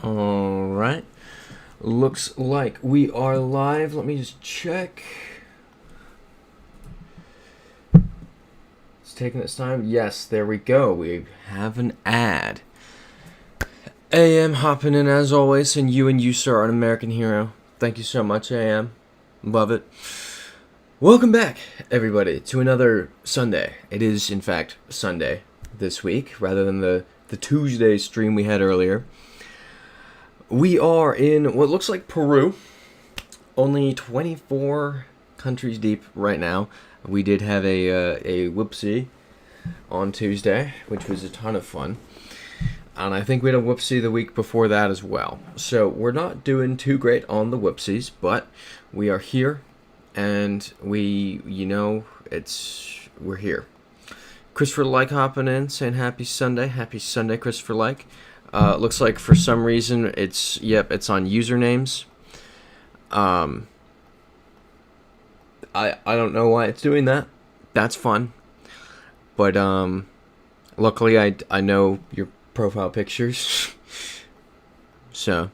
Alright. Looks like we are live. Let me just check. It's taking its time. Yes, there we go. We have an ad. AM hopping in as always, and you, sir, are an American hero. Thank you so much, AM. Love it. Welcome back, everybody, to another Sunday. It is, in fact, Sunday this week, rather than the Tuesday stream we had earlier. We are in what looks like Peru, only 24 countries deep right now. We did have a whoopsie on Tuesday, which was a ton of fun. And I think we had a whoopsie the week before that as well. So we're not doing too great on the whoopsies, but we are here, and we're here. Christopher Like hopping in, saying happy Sunday, Christopher Like. Looks like for some reason it's on usernames. I don't know why it's doing that. That's fun. But luckily I know your profile pictures. So,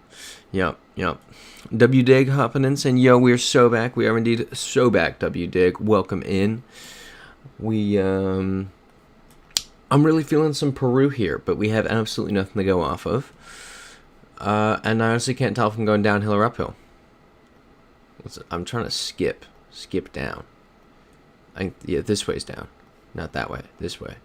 yep. WDig hopping in saying, yo, we're so back. We are indeed so back, WDig. Welcome in. I'm really feeling some Peru here, but we have absolutely nothing to go off of. And I honestly can't tell if I'm going downhill or uphill. I'm trying to skip down. This way's down. Not that way, this way.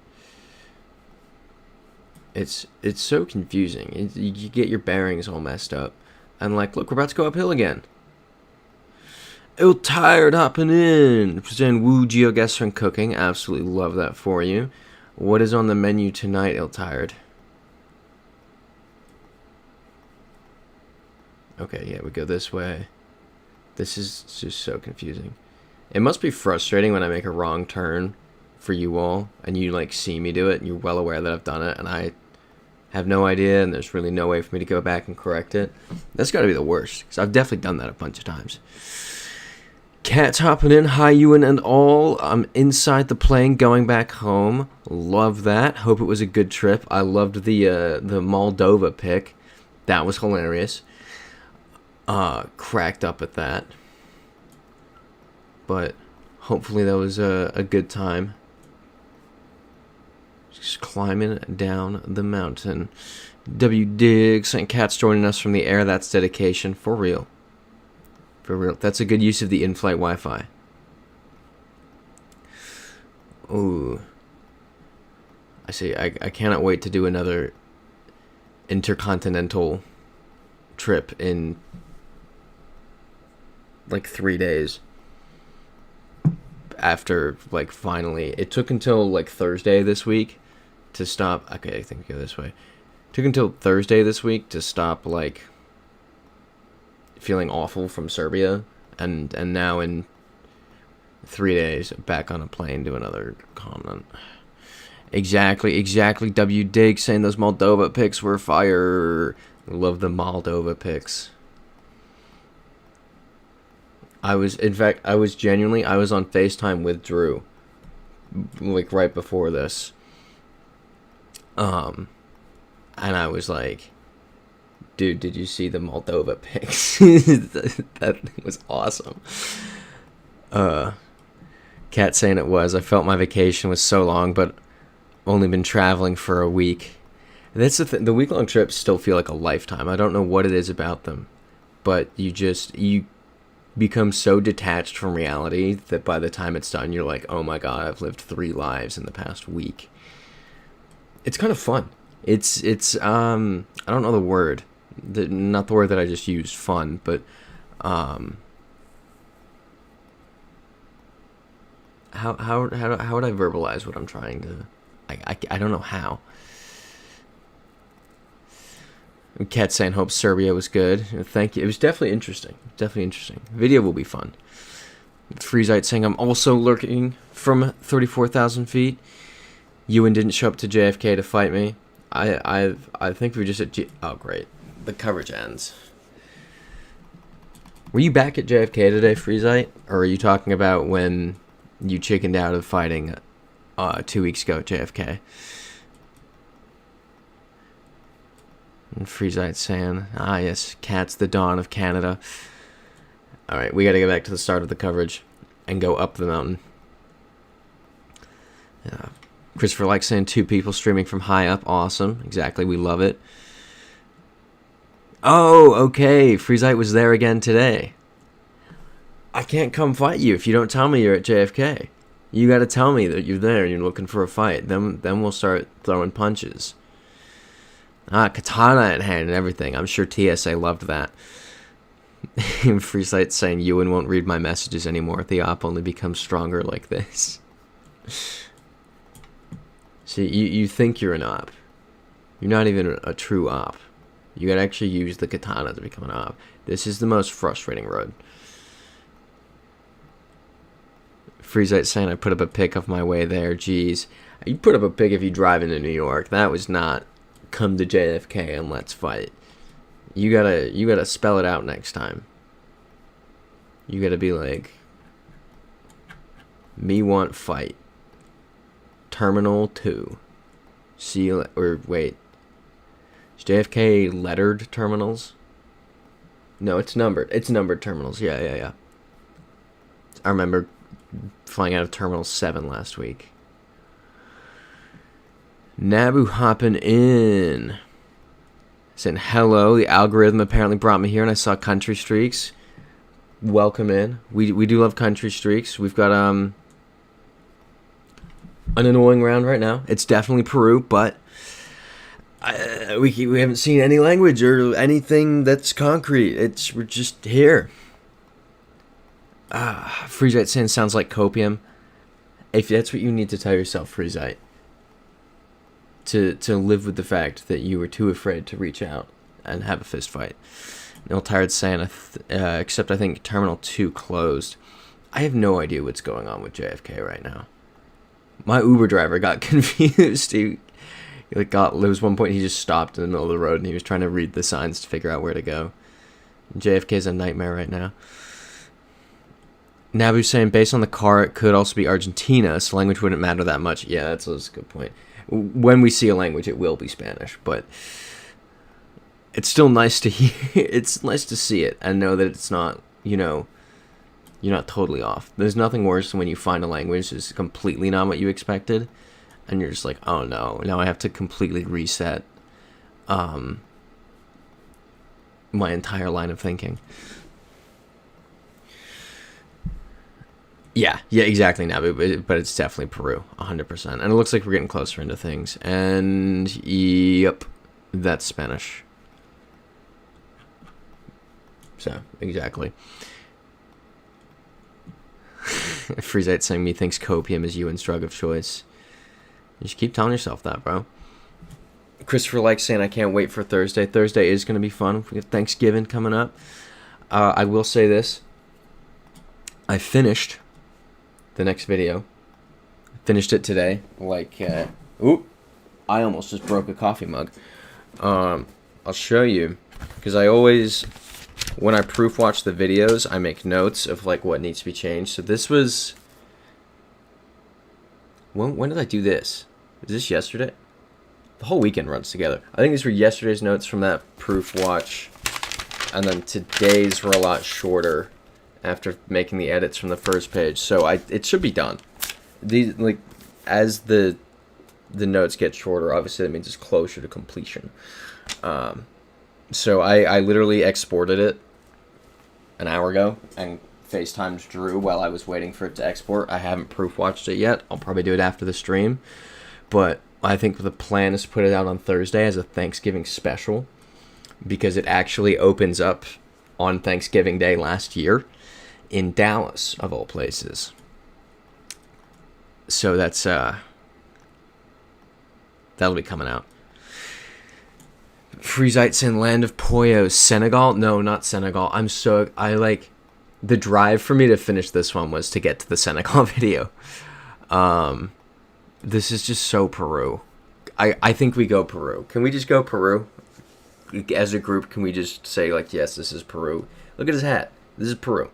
It's so confusing. You get your bearings all messed up. And look, we're about to go uphill again. Oh, tired hopping in. Saying woo, GeoGuessr and cooking. Absolutely love that for you. What is on the menu tonight, ill-tired? Okay, yeah, we go this way. This is just so confusing. It must be frustrating when I make a wrong turn for you all, and you, see me do it, and you're well aware that I've done it, and I have no idea, and there's really no way for me to go back and correct it. That's gotta be the worst, because I've definitely done that a bunch of times. Cat's hopping in, hi Ewan and all. I'm inside the plane going back home. Love that. Hope it was a good trip. I loved the Moldova pick. That was hilarious. Cracked up at that. But hopefully that was a good time. Just climbing down the mountain. W Diggs and Cat's joining us from the air. That's dedication for real. For real. That's a good use of the in-flight Wi-Fi. Ooh. I see. I cannot wait to do another intercontinental trip in 3 days. After, finally. It took until, Thursday this week to stop. Okay, I think we go this way. It took until Thursday this week to stop, feeling awful from Serbia, and now in 3 days back on a plane to another continent. Exactly. W Dig saying those Moldova picks were fire. Love the Moldova picks. I was on FaceTime with Drew right before this. And I was like, dude, did you see the Moldova pics? That was awesome. Cat saying it was. I felt my vacation was so long, but only been traveling for a week. And that's the thing. The week-long trips still feel like a lifetime. I don't know what it is about them, but you become so detached from reality that by the time it's done, you're like, oh my god, I've lived 3 lives in the past week. It's kind of fun. It's I don't know the word. Not the word that I just used, fun, but how would I verbalize what I'm trying to? I don't know how. Cat saying hope Serbia was good. Thank you. It was definitely interesting. Video will be fun. Freezite saying I'm also lurking from 34,000 feet. Ewan didn't show up to JFK to fight me. I think we just at oh great. The coverage ends. Were you back at JFK today, Freezite? Or are you talking about when you chickened out of fighting 2 weeks ago at JFK? And Freezite saying, ah, yes, Cat's the dawn of Canada. Alright, we gotta go back to the start of the coverage and go up the mountain. Christopher likes saying 2 people streaming from high up. Awesome. Exactly. We love it. Oh, okay. Freezite was there again today. I can't come fight you if you don't tell me you're at JFK. You gotta tell me that you're there and you're looking for a fight. Then we'll start throwing punches. Katana in hand and everything. I'm sure TSA loved that. Freezite saying Ewan won't read my messages anymore. The op only becomes stronger like this. See, you think you're an op. You're not even a true op. You gotta actually use the katana to become an op. This is the most frustrating road. Freezite saying I put up a pic of my way there. Jeez. You put up a pic if you drive into New York. That was not come to JFK and let's fight. You gotta spell it out next time. You gotta be like, me want fight. Terminal 2. See you, or wait. Is JFK lettered terminals? No, it's numbered. It's numbered terminals. Yeah. I remember flying out of Terminal 7 last week. Nabu hopping in. Saying hello. The algorithm apparently brought me here and I saw Country Streaks. Welcome in. We do love Country Streaks. We've got an annoying round right now. It's definitely Peru, but we haven't seen any language or anything that's concrete. We're just here. Freezite saying sounds like copium. If that's what you need to tell yourself, Freezite, to live with the fact that you were too afraid to reach out and have a fist fight. Neil Tired saying, except I think Terminal 2 closed. I have no idea what's going on with JFK right now. My Uber driver got confused. There was one point he just stopped in the middle of the road and he was trying to read the signs to figure out where to go. JFK is a nightmare right now. Nabu saying, based on the car, it could also be Argentina, so language wouldn't matter that much. Yeah, that's a good point. When we see a language, it will be Spanish, but it's still nice to hear. It's nice to see it and know that it's not, you're not totally off. There's nothing worse than when you find a language that's completely not what you expected, and you're just like, oh no, now I have to completely reset my entire line of thinking. Yeah, exactly, Nabu, but it's definitely Peru, 100%. And it looks like we're getting closer into things. And, yep, that's Spanish. So, exactly. Freezite saying methinks copium is Ewan's drug of choice. You should keep telling yourself that, bro. Christopher likes saying I can't wait for Thursday. Thursday is going to be fun. We got Thanksgiving coming up. I will say this. I finished the next video. Finished it today. I almost just broke a coffee mug. I'll show you, because I always, when I proof watch the videos, I make notes of what needs to be changed. So this was, when did I do this? Was this yesterday? The whole weekend runs together. I think these were yesterday's notes from that proof watch, and then today's were a lot shorter after making the edits from the first page. So it should be done. These, as the notes get shorter, obviously that means it's closer to completion. So I literally exported it an hour ago and FaceTimed Drew while I was waiting for it to export. I haven't proof watched it yet. I'll probably do it after the stream, but I think the plan is to put it out on Thursday as a Thanksgiving special, because it actually opens up on Thanksgiving Day last year in Dallas, of all places. So that's that'll be coming out. Freezites in Land of Poyos, Senegal? No, not Senegal. The drive for me to finish this one was to get to the Senegal video. This is just so Peru. I think we go Peru. Can we just go Peru? As a group, can we just say, yes, this is Peru? Look at his hat. This is Peru.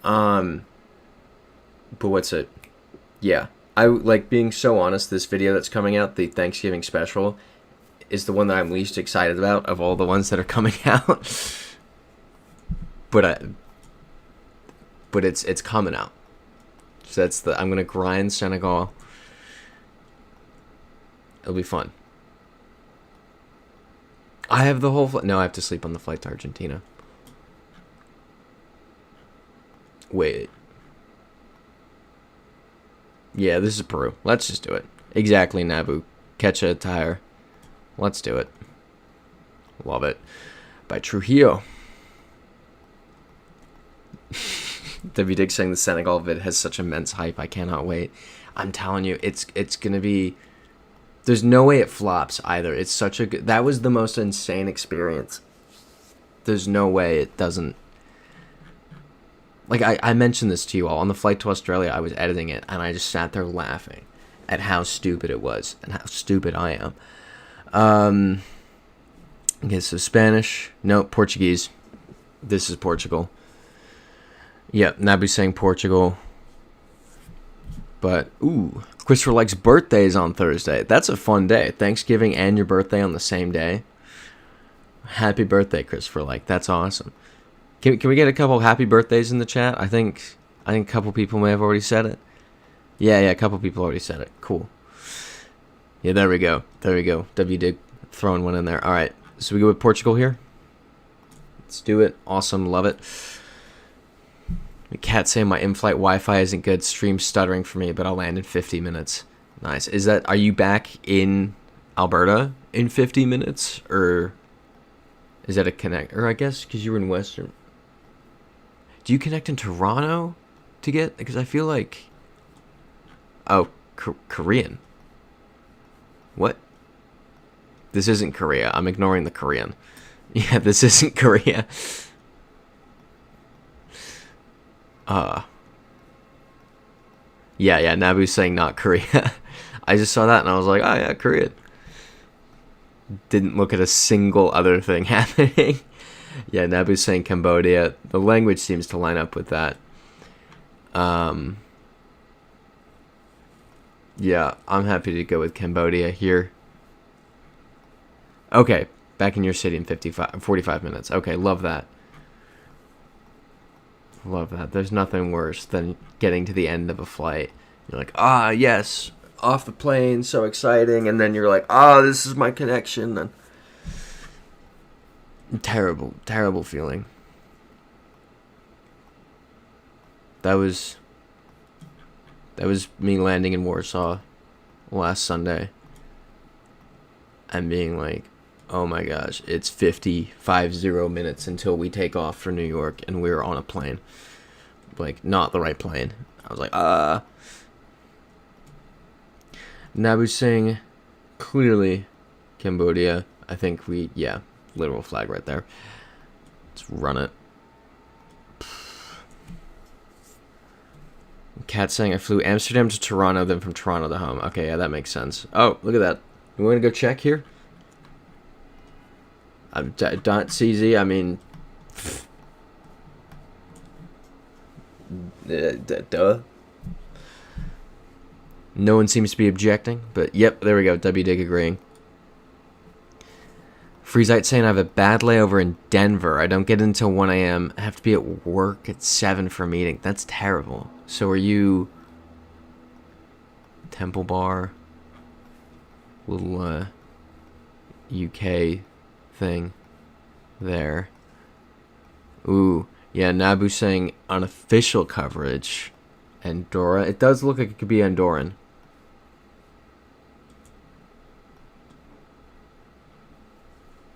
But what's it? Yeah. I being so honest, this video that's coming out, the Thanksgiving special, is the one that I'm least excited about of all the ones that are coming out. But it's coming out. So that's I'm gonna grind Senegal. It'll be fun. I have the whole no, I have to sleep on the flight to Argentina. Wait. Yeah, this is Peru. Let's just do it. Exactly, Nabu. Catch a tire. Let's do it. Love it. By Trujillo. W. Dick saying the Senegal vid has such immense hype. I cannot wait. I'm telling you, it's gonna be. There's no way it flops either. It's such a good. That was the most insane experience. There's no way it doesn't. Like I mentioned this to you all on the flight to Australia. I was editing it and I just sat there laughing at how stupid it was and how stupid I am. Okay, so Spanish. No, Portuguese. This is Portugal. Yep, Nabu's saying Portugal. But, ooh, Christopher likes birthdays on Thursday. That's a fun day. Thanksgiving and your birthday on the same day. Happy birthday, Christopher. Like, that's awesome. Can we get a couple happy birthdays in the chat? I think a couple people may have already said it. Yeah, a couple people already said it. Cool. Yeah, there we go. W Dig throwing one in there. All right, so we go with Portugal here. Let's do it. Awesome, love it. The cat saying my in-flight Wi-Fi isn't good. Stream stuttering for me, but I'll land in 50 minutes. Nice. Are you back in Alberta in 50 minutes, or is that a connect? Or I guess because you were in Western. Do you connect in Toronto to get? Because I feel like. Oh, Korean. What? This isn't Korea. I'm ignoring the Korean. Yeah, this isn't Korea. Yeah, Nabu's saying not Korea. I just saw that and I was like, oh yeah, Korea. Didn't look at a single other thing happening. Yeah, Nabu's saying Cambodia. The language seems to line up with that. Yeah, I'm happy to go with Cambodia here. Okay, back in your city in 45 minutes. Okay, love that. Love that. There's nothing worse than getting to the end of a flight. You're like, yes, off the plane, so exciting. And then you're like, this is my connection. And terrible, terrible feeling. That was me landing in Warsaw last Sunday and being like, oh my gosh, it's 50 minutes until we take off for New York and we're on a plane. Like, not the right plane. I was like, Nabu saying, clearly Cambodia. I think literal flag right there. Let's run it. Cat saying I flew Amsterdam to Toronto, then from Toronto to home. Okay, yeah, that makes sense. Oh, look at that. You want to go check here? .cz, I mean, duh. No one seems to be objecting, but yep, there we go. W Dig agreeing. Freezite saying I have a bad layover in Denver. I don't get in until 1 a.m. I have to be at work at 7 for a meeting. That's terrible. So are you Temple Bar? Little UK thing there. Ooh, yeah, Nabu saying unofficial coverage. Andorra. It does look like it could be Andorran.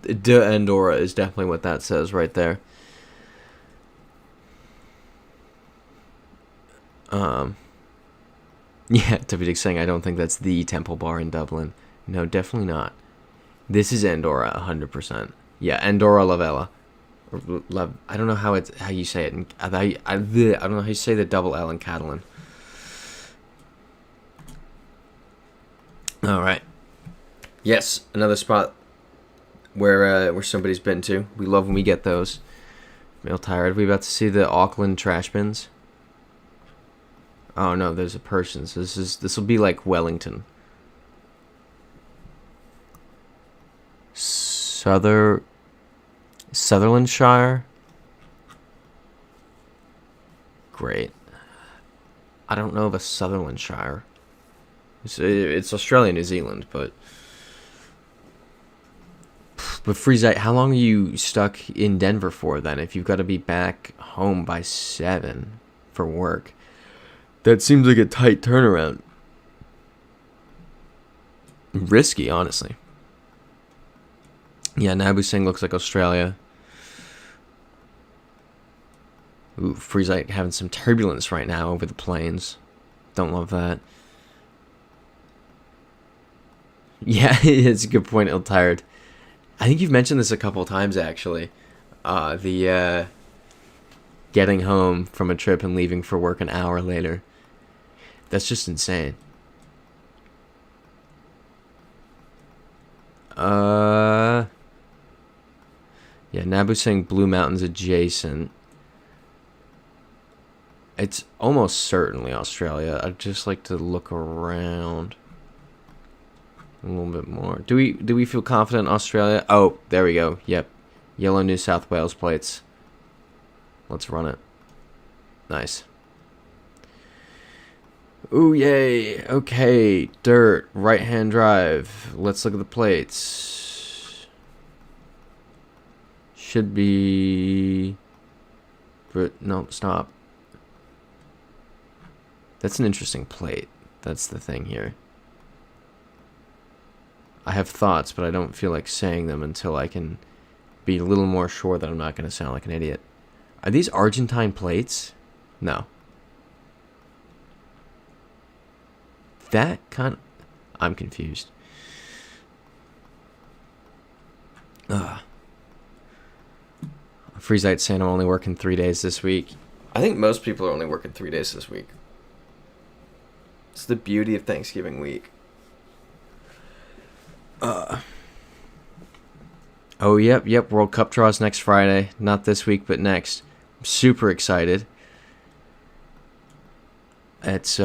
De Andorra is definitely what that says right there. Yeah, Tippy saying I don't think that's the Temple Bar in Dublin. No, definitely not. This is Andorra, 100%. Yeah, Andorra La Vella. I don't know how you say it. I don't know how you say the double L in Catalan. All right. Yes, another spot where somebody's been to. We love when we get those. Mail tired. Are we about to see the Auckland trash bins? Oh no, there's a person. So this will be like Wellington. Sutherlandshire. Great. I don't know of a Sutherlandshire. It's Australia, New Zealand, but Freezite, how long are you stuck in Denver for then? If you've got to be back home by 7 for work, that seems like a tight turnaround. Risky, honestly. Yeah, Nabu Singh looks like Australia. Ooh, Freezite having some turbulence right now over the plains. Don't love that. Yeah, it's a good point, ill-tired. I think you've mentioned this a couple of times, actually. Getting home from a trip and leaving for work an hour later. That's just insane. Yeah, Nabu saying Blue Mountains adjacent. It's almost certainly Australia. I'd just like to look around a little bit more. Do we feel confident in Australia? Oh, there we go. Yep. Yellow New South Wales plates. Let's run it. Nice. Ooh, yay. Okay. Dirt. Right-hand drive. Let's look at the plates. Should be... No, stop. That's an interesting plate. That's the thing here. I have thoughts, but I don't feel like saying them until I can be a little more sure that I'm not going to sound like an idiot. Are these Argentine plates? No. That kind of... I'm confused. Ugh. Freezite saying I'm only working 3 days this week. I think most people are only working 3 days this week. It's the beauty of Thanksgiving week. Oh, yep. World Cup draws next Friday. Not this week, but next. I'm super excited. It's,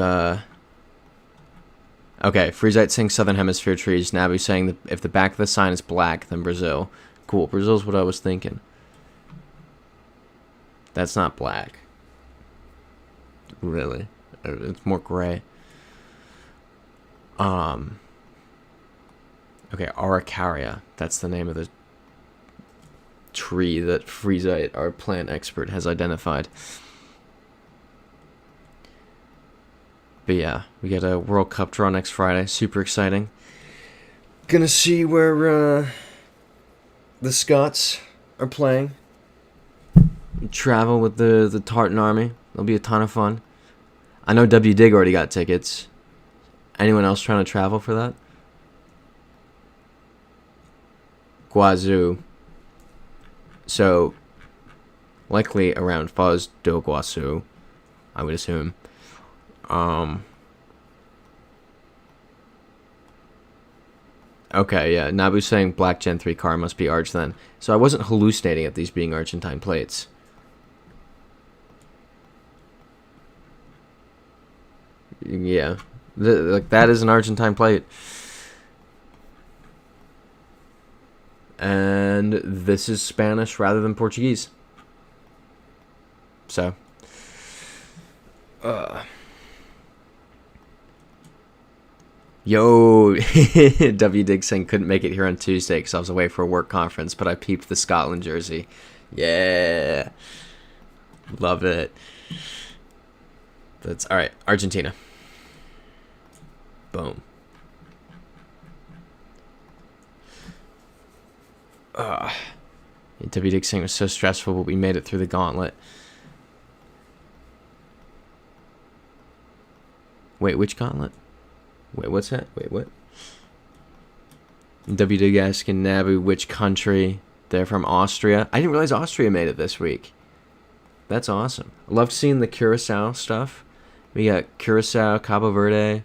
Okay, Freezite saying Southern Hemisphere trees. Nabu saying that if the back of the sign is black, then Brazil. Cool, Brazil's what I was thinking. That's not black. Really. It's more gray. Okay, Araucaria. That's the name of the tree that Freezite, our plant expert, has identified. But yeah, we get a World Cup draw next Friday. Super exciting. Gonna see where the Scots are playing. Travel with the Tartan Army. It'll be a ton of fun. I know W Dig already got tickets. Anyone else trying to travel for that? Guazhou. So, likely around Foz do Iguaçu, I would assume. Okay, yeah. Nabu's saying black Gen 3 car must be Arch then. So I wasn't hallucinating at these being Argentine plates. Yeah. Like, that is an Argentine plate. And this is Spanish rather than Portuguese. So. Yo, W Dig saying couldn't make it here on Tuesday because I was away for a work conference, but I peeped the Scotland jersey. Yeah. Love it. That's alright. Argentina. Boom. W Dig saying it was so stressful, but we made it through the gauntlet. Wait, which gauntlet? Wait, what's that? Wait, what? W Dig asking Nabu which country. They're from Austria. I didn't realize Austria made it this week. That's awesome. I loved seeing the Curacao stuff. We got Curacao, Cabo Verde.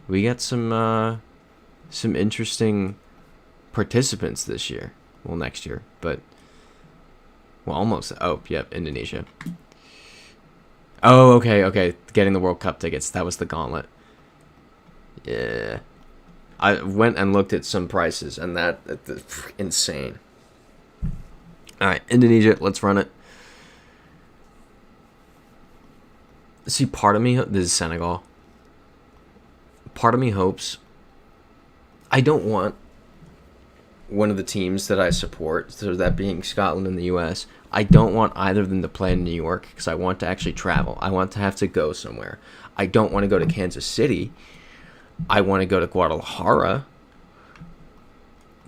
We got some interesting participants this year. Well, next year, but well, almost. Oh, yep, Indonesia. Oh, okay. Getting the World Cup tickets. That was the gauntlet. Yeah. I went and looked at some prices, and that's insane. All right, Indonesia, let's run it. See, part of me, this is Senegal. Part of me hopes, I don't want one of the teams that I support, so that being Scotland and the US, I don't want either of them to play in New York because I want to actually travel. I want to have to go somewhere. I don't want to go to Kansas City. I want to go to Guadalajara.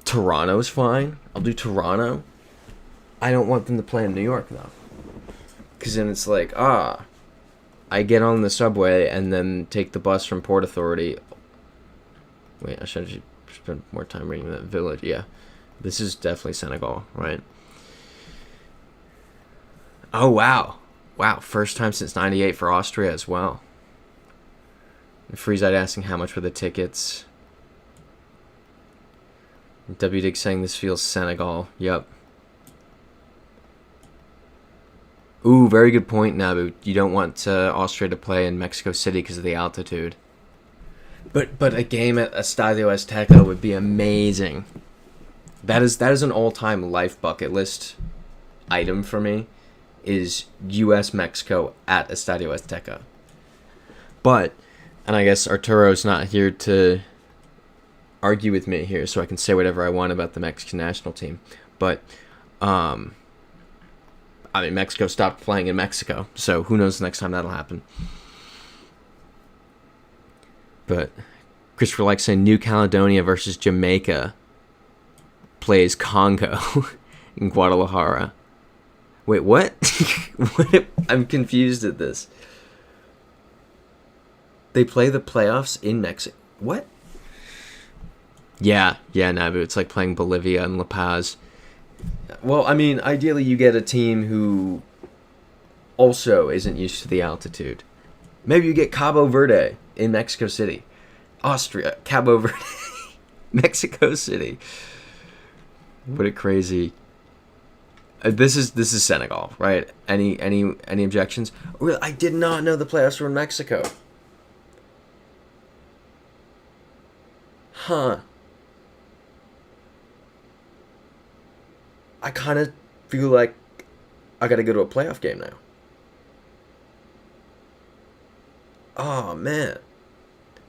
Toronto's fine. I'll do Toronto. I don't want them to play in New York, though. Because then it's like, I get on the subway and then take the bus from Port Authority. Wait, I should have spent more time reading that village. Yeah, this is definitely Senegal, right? Oh, wow. Wow, first time since 98 for Austria as well. Freezite asking how much were the tickets. W Dig saying this feels Senegal. Yep. Ooh, very good point, Nabu. You don't want Austria to play in Mexico City because of the altitude. But a game at Estadio Azteca would be amazing. That is an all-time life bucket list item for me, is US-Mexico at Estadio Azteca. But, and I guess Arturo's not here to argue with me here, so I can say whatever I want about the Mexican national team. But, I mean, Mexico stopped playing in Mexico, so who knows the next time that'll happen. But Christopher likes saying New Caledonia versus Jamaica plays Congo in Guadalajara. Wait, what? What? I'm confused at this. They play the playoffs in Mexico. What? Yeah, Nabu. It's like playing Bolivia and La Paz. Well, I mean, ideally you get a team who also isn't used to the altitude. Maybe you get Cabo Verde in Mexico City. Austria, Cabo Verde, Mexico City. What a crazy... This is Senegal, right? Any objections? Really, I did not know the playoffs were in Mexico. Huh. I kind of feel like I gotta go to a playoff game now. Oh, man.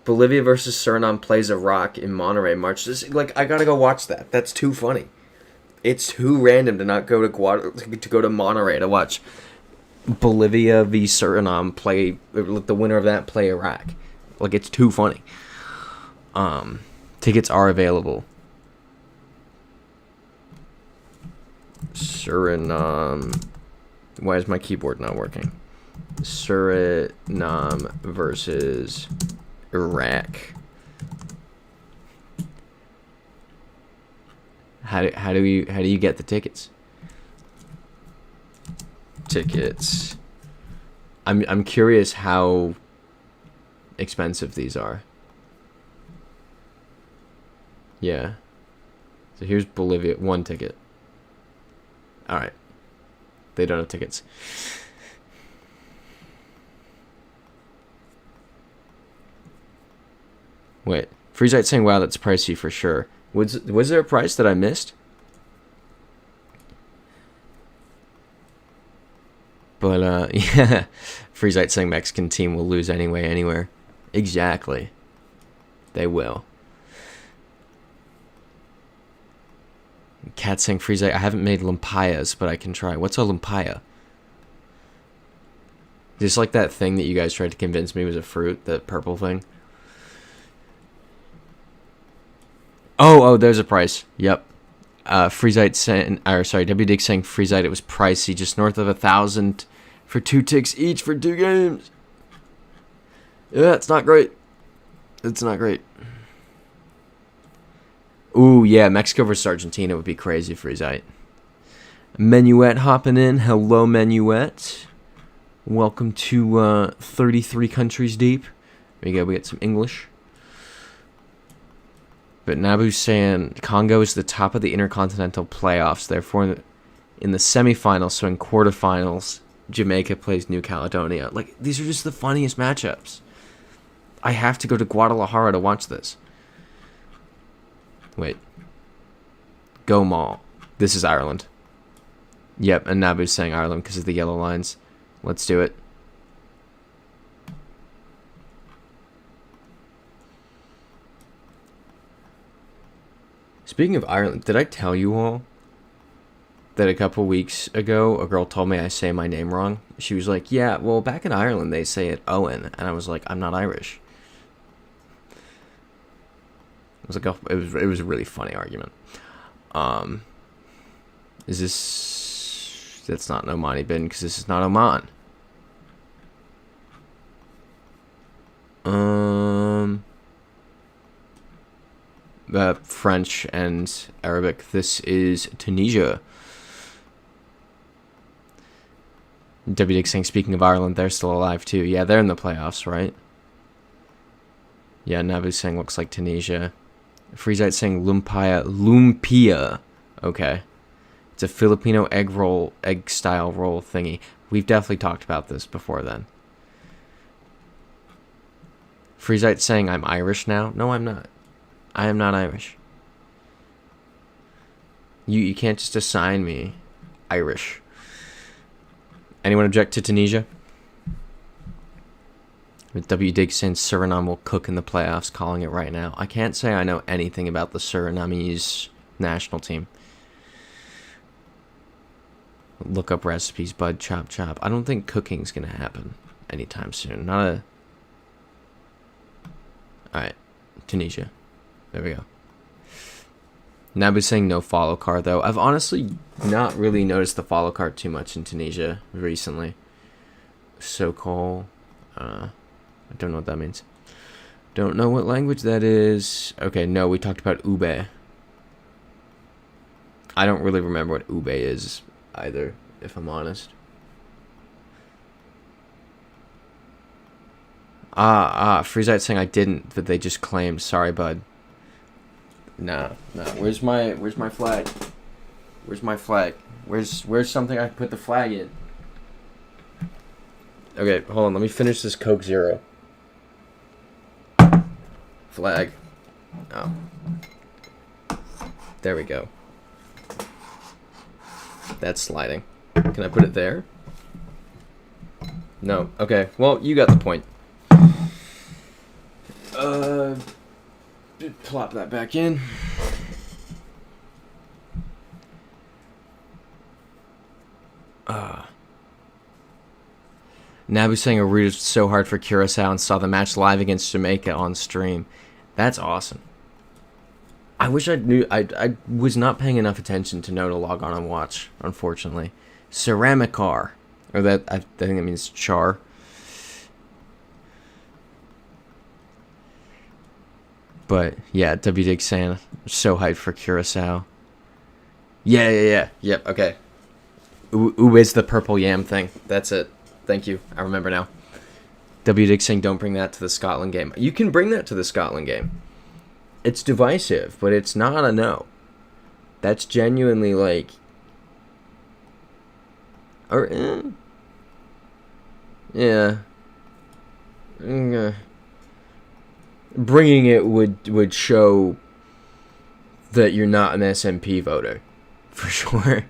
Bolivia versus Suriname plays Iraq in Monterrey March. I gotta go watch that. That's too funny. It's too random to not go to Monterrey to watch Bolivia v Suriname play, the winner of that play Iraq. Like, it's too funny. Tickets are available. Suriname. Why is my keyboard not working? Suriname versus Iraq. How do you get the tickets? Tickets. I'm curious how expensive these are. Yeah. So here's Bolivia, one ticket. All right. They don't have tickets. Wait. Freezite saying, wow, that's pricey for sure. Was there a price that I missed? But, yeah. Freezite saying Mexican team will lose anyway, anywhere. Exactly. They will. Cat saying Freezite, I haven't made lumpayas, but I can try. What's a lumpaya? Just like that thing that you guys tried to convince me was a fruit, that purple thing. Oh, there's a price. Yep. Freezite saying, WDig saying Freezite, it was pricey, just north of 1,000 for 2 ticks each for 2 games. Yeah, it's not great. It's not great. Ooh, yeah, Mexico versus Argentina would be crazy, Freezite. Menuet hopping in. Hello, Menuet. Welcome to 33 countries deep. There you go, we get some English. But Nabu's saying Congo is the top of the intercontinental playoffs. Therefore, in the semifinals, so in quarterfinals, Jamaica plays New Caledonia. Like, these are just the funniest matchups. I have to go to Guadalajara to watch this. Wait. Go Mall. This is Ireland. Yep, and Nabu's saying Ireland because of the yellow lines. Let's do it. Speaking of Ireland, did I tell you all that a couple weeks ago a girl told me I say my name wrong? She was like, yeah, well, back in Ireland they say it Owen. And I was like, I'm not Irish. It was like it was a really funny argument. Is this... That's not an Omani bin because this is not Oman. French and Arabic. This is Tunisia. W. saying, speaking of Ireland, they're still alive too. Yeah, they're in the playoffs, right? Yeah, Nabu's saying looks like Tunisia. Freezite saying lumpia. Okay. It's a Filipino egg style roll thingy. We've definitely talked about this before then. Freezite saying I'm Irish now. No, I'm not. I am not Irish. You can't just assign me Irish. Anyone object to Tunisia? With W. Dig saying Suriname will cook in the playoffs, calling it right now. I can't say I know anything about the Surinamese national team. Look up recipes, bud. Chop, chop. I don't think cooking's gonna happen anytime soon. Not a... Alright. Tunisia. There we go. Nabu's saying no follow card, though. I've honestly not really noticed the follow card too much in Tunisia recently. So-called... I don't know what that means. Don't know what language that is. Okay, no, we talked about ube. I don't really remember what ube is either, if I'm honest. Freezite saying I didn't, but they just claimed. Sorry, bud. Nah. Where's my flag? Where's my flag? Where's something I can put the flag in? Okay, hold on. Let me finish this Coke Zero. Flag. Oh. There we go. That's sliding. Can I put it there? No. Okay. Well, you got the point. Plop that back in. Nabu's saying I rooted so hard for Curacao and saw the match live against Jamaica on stream. That's awesome. I wish I knew. I was not paying enough attention to know to log on and watch, unfortunately. Ceramicar. Or that, I think it means char. But, yeah, W. Dig saying, so hyped for Curacao. Yeah. Yep, okay. Ooh is the purple yam thing. That's it. Thank you. I remember now. W. Dig saying, don't bring that to the Scotland game. You can bring that to the Scotland game. It's divisive, but it's not a no. That's genuinely like... Yeah. Bringing it would show that you're not an SNP voter. For sure.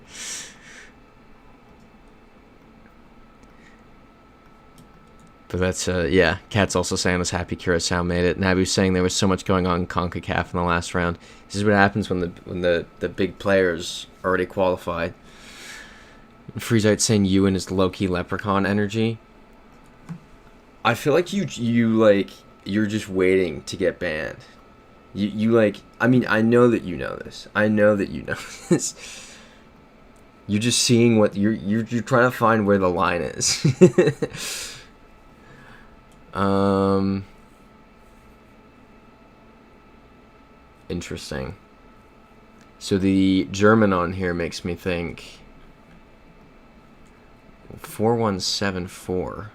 But that's, yeah. Cat's also saying I was happy Curacao made it. Nabu's saying there was so much going on in CONCACAF in the last round. This is what happens when the big players already qualified. Freezite saying Ewan is low-key leprechaun energy. I feel like you're just waiting to get banned. You like, I mean, I know that you know this. I know that you know this. You're just seeing what you're trying to find where the line is. Interesting. So the German on here makes me think 4174.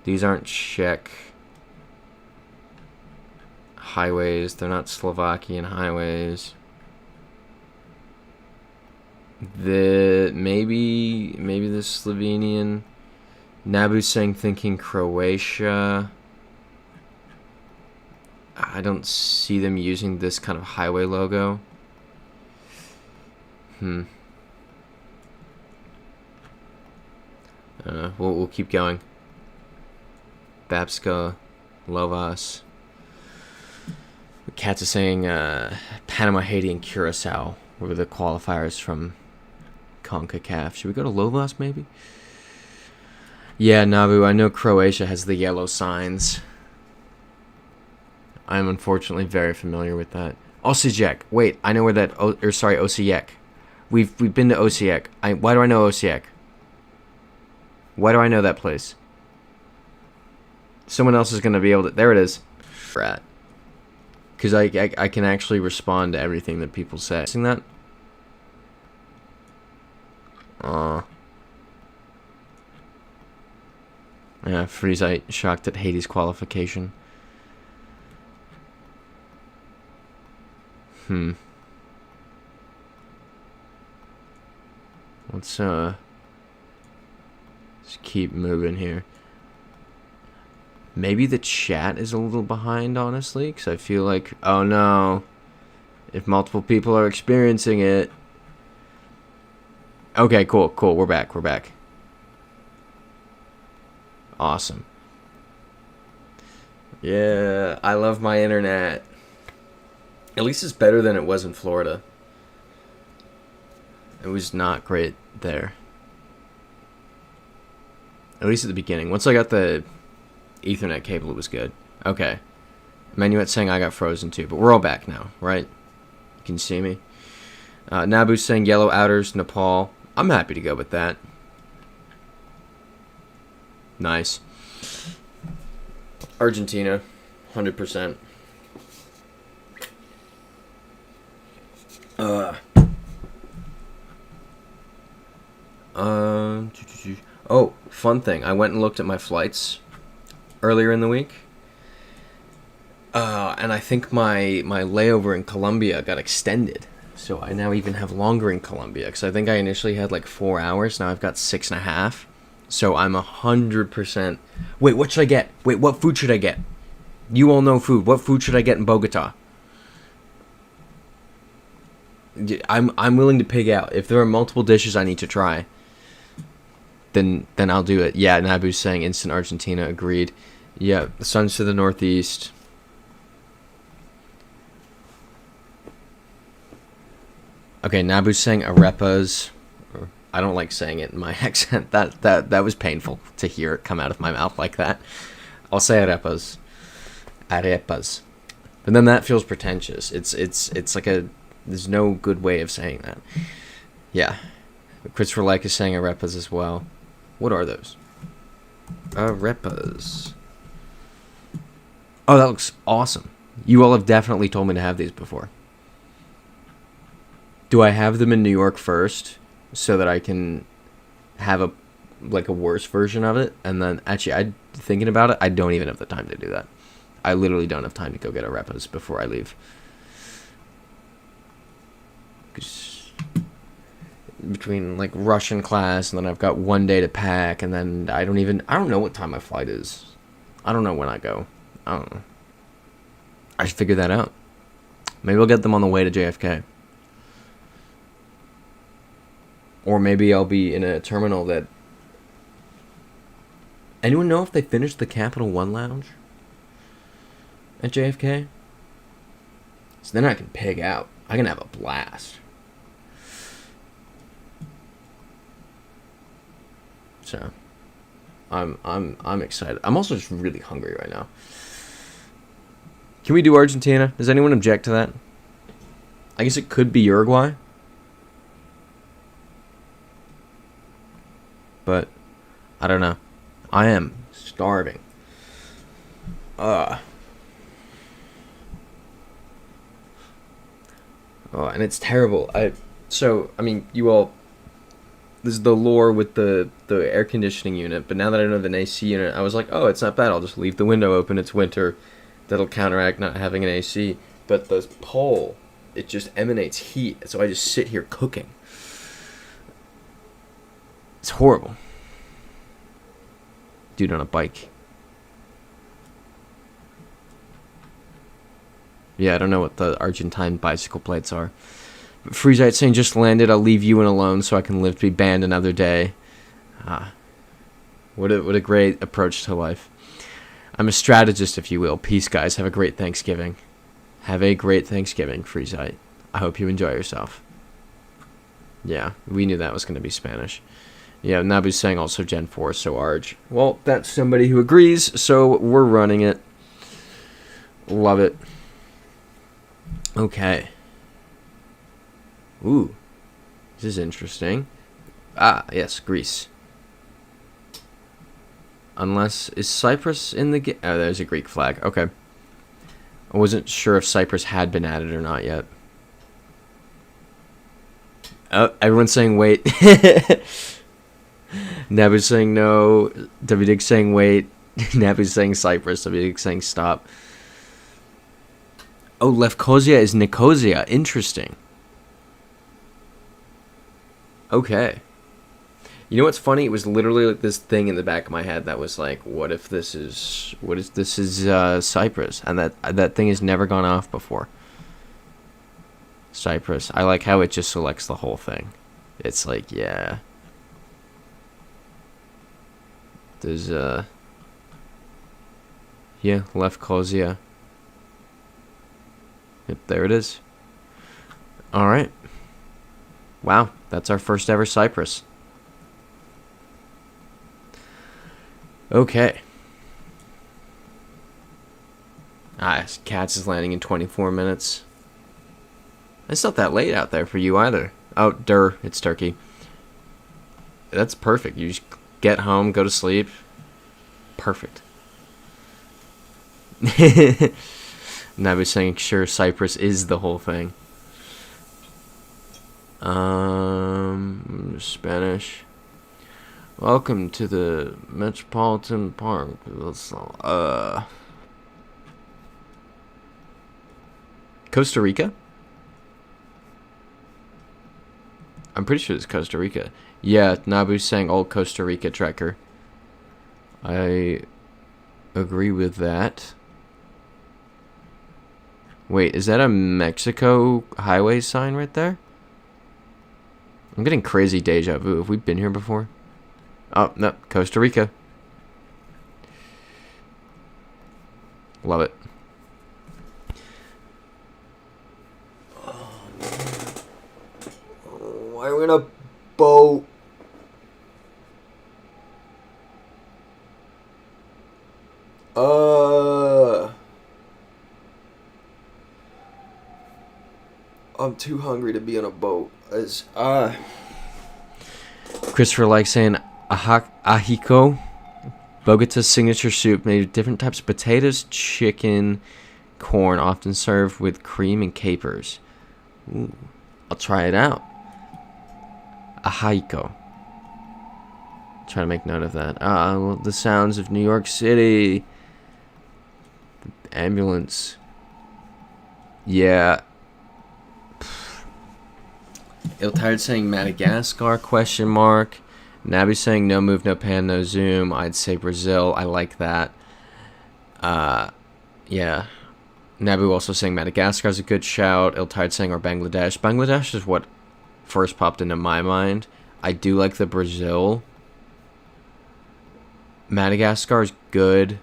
These aren't Czech highways. They're not Slovakian highways. Maybe the Slovenian. Nabu's saying thinking Croatia. I don't see them using this kind of highway logo. We'll keep going. Babska, Lovas. The cats are saying Panama, Haiti, and Curacao were the qualifiers from CONCACAF. Should we go to Lovas maybe? Yeah, Nabu, I know Croatia has the yellow signs. I'm unfortunately very familiar with that. Osijek. Wait, I know where that... Osijek. We've been to Osijek. Why do I know Osijek? Why do I know that place? Someone else is going to be able to... There it is. Rat. Because I can actually respond to everything that people say. Seeing that? Yeah, Friesite shocked at Haiti's qualification. Let's just keep moving here. Maybe the chat is a little behind, honestly, because I feel like, oh no, if multiple people are experiencing it. Okay, cool, we're back. Awesome. Yeah, I love my internet. At least it's better than it was in Florida. It was not great there. At least at the beginning. Once I got the Ethernet cable, it was good. Okay. Menuet saying I got frozen too, but we're all back now, right? You can see me. Nabu's saying yellow outers, Nepal. I'm happy to go with that. Nice. Argentina, 100%. Oh, fun thing. I went and looked at my flights earlier in the week. And I think my layover in Colombia got extended. So I now even have longer in Colombia. Because I think I initially had like 4 hours. Now I've got 6.5. So I'm 100%... Wait, what should I get? Wait, what food should I get? You all know food. What food should I get in Bogota? I'm willing to pig out. If there are multiple dishes I need to try, then I'll do it. Yeah, Nabu's saying instant Argentina. Agreed. Yeah, the sun's to the northeast. Okay, Nabu's saying arepas. I don't like saying it in my accent. That was painful to hear it come out of my mouth like that. I'll say arepas. Arepas. But then that feels pretentious. It's like a... There's no good way of saying that. Yeah. Christopher Like is saying arepas as well. What are those? Arepas. Oh, that looks awesome. You all have definitely told me to have these before. Do I have them in New York first so that I can have a worse version of it? And then, actually, thinking about it, I don't even have the time to do that. I literally don't have time to go get arepas before I leave. Between like Russian class and then I've got 1 day to pack and then I don't know what time my flight is. I don't know when I go. I don't know. I should figure that out. Maybe I'll get them on the way to JFK. Or maybe I'll be in a terminal that... Anyone know if they finished the Capital One lounge at JFK? So then I can pig out. I can have a blast. So, I'm excited. I'm also just really hungry right now. Can we do Argentina? Does anyone object to that? I guess it could be Uruguay. But, I don't know. I am starving. Oh, and it's terrible. So, you all... This is the lore with the air conditioning unit, but now that I know the AC unit, I was like, oh, it's not bad. I'll just leave the window open. It's winter. That'll counteract not having an AC. But the pole, it just emanates heat, so I just sit here cooking. It's horrible. Dude on a bike. Yeah, I don't know what the Argentine bicycle plates are. But Freezite saying, just landed, I'll leave you in alone so I can live to be banned another day. Ah, what a great approach to life. I'm a strategist, if you will. Peace, guys. Have a great Thanksgiving. Have a great Thanksgiving, Freezite. I hope you enjoy yourself. Yeah, we knew that was going to be Spanish. Yeah, Nabu's saying also Gen 4, so Arg. Well, that's somebody who agrees, so we're running it. Love it. Okay. Ooh. This is interesting. Ah, yes, Greece. Unless, is Cyprus in the game? Oh, there's a Greek flag. Okay. I wasn't sure if Cyprus had been added or not yet. Oh, everyone's saying wait. Nabu's saying no. WDig's saying wait. Nabu's saying Cyprus. WDig's saying stop. Oh, Lefkosia is Nicosia. Interesting. Okay. You know what's funny? It was literally like this thing in the back of my head that was like, what if this is Cyprus? And that thing has never gone off before. Cyprus. I like how it just selects the whole thing. It's like, yeah. There's yeah, Lefkosia. Yep, there it is. All right. Wow, that's our first ever Cyprus. Okay. Cats is landing in 24 minutes. It's not that late out there for you either. Oh, it's Turkey. That's perfect. You just get home, go to sleep. Perfect. And I was saying, sure, Cyprus is the whole thing. Spanish. Welcome to the Metropolitan Park. Costa Rica? I'm pretty sure it's Costa Rica. Yeah, Nabu's saying old Costa Rica trekker. I agree with that. Wait, is that a Mexico highway sign right there? I'm getting crazy deja vu. Have we been here before? Oh, no, Costa Rica. Love it. Why are we in a boat? I'm too hungry to be on a boat. Christopher likes saying ahiko, Bogota's signature soup made of different types of potatoes, chicken, corn, often served with cream and capers. Ooh, I'll try it out. Ahiko. Try to make note of that. Well, the sounds of New York City. The ambulance. Yeah. Tired saying Madagascar, question mark. Nabi saying no move, no pan, no zoom. I'd say Brazil. I like that. Yeah. Nabu also saying Madagascar is a good shout. Tired saying or Bangladesh. Bangladesh is what first popped into my mind. I do like the Brazil. Madagascar is good.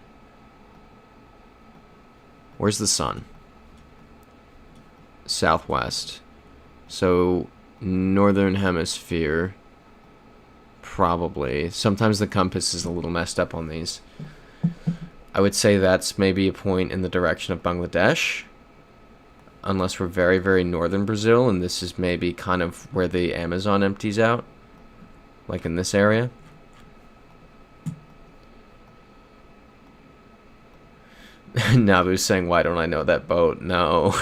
Where's the sun? Southwest. So, northern hemisphere. Probably. Sometimes the compass is a little messed up on these. I would say that's maybe a point in the direction of Bangladesh. Unless we're very, very northern Brazil, and this is maybe kind of where the Amazon empties out. Like in this area. Nabu's saying, why don't I know that boat? No.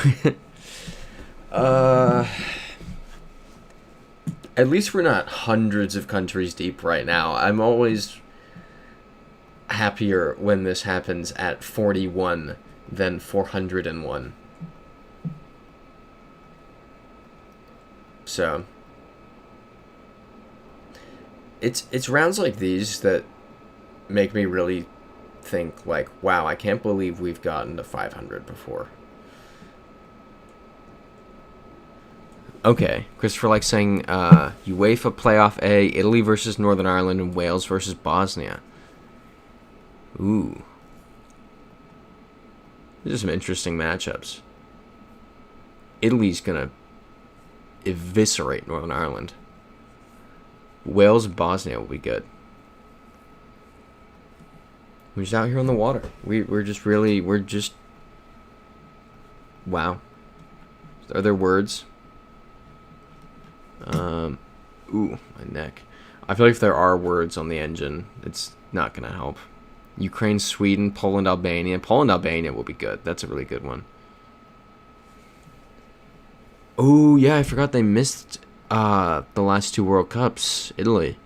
At least we're not hundreds of countries deep right now. I'm always happier when this happens at 41 than 401. So it's rounds like these that make me really think like, wow, I can't believe we've gotten to 500 before. Okay, Christopher likes saying UEFA Playoff A, Italy versus Northern Ireland, and Wales versus Bosnia. Ooh. These are some interesting matchups. Italy's going to eviscerate Northern Ireland. Wales and Bosnia will be good. We're just out here on the water. We're just... Wow. Are there words? Ooh, my neck. I feel like if there are words on the engine, it's not going to help. Ukraine, Sweden, Poland, Albania. Poland, Albania will be good. That's a really good one. Oh, yeah, I forgot they missed the last 2 World Cups. Italy.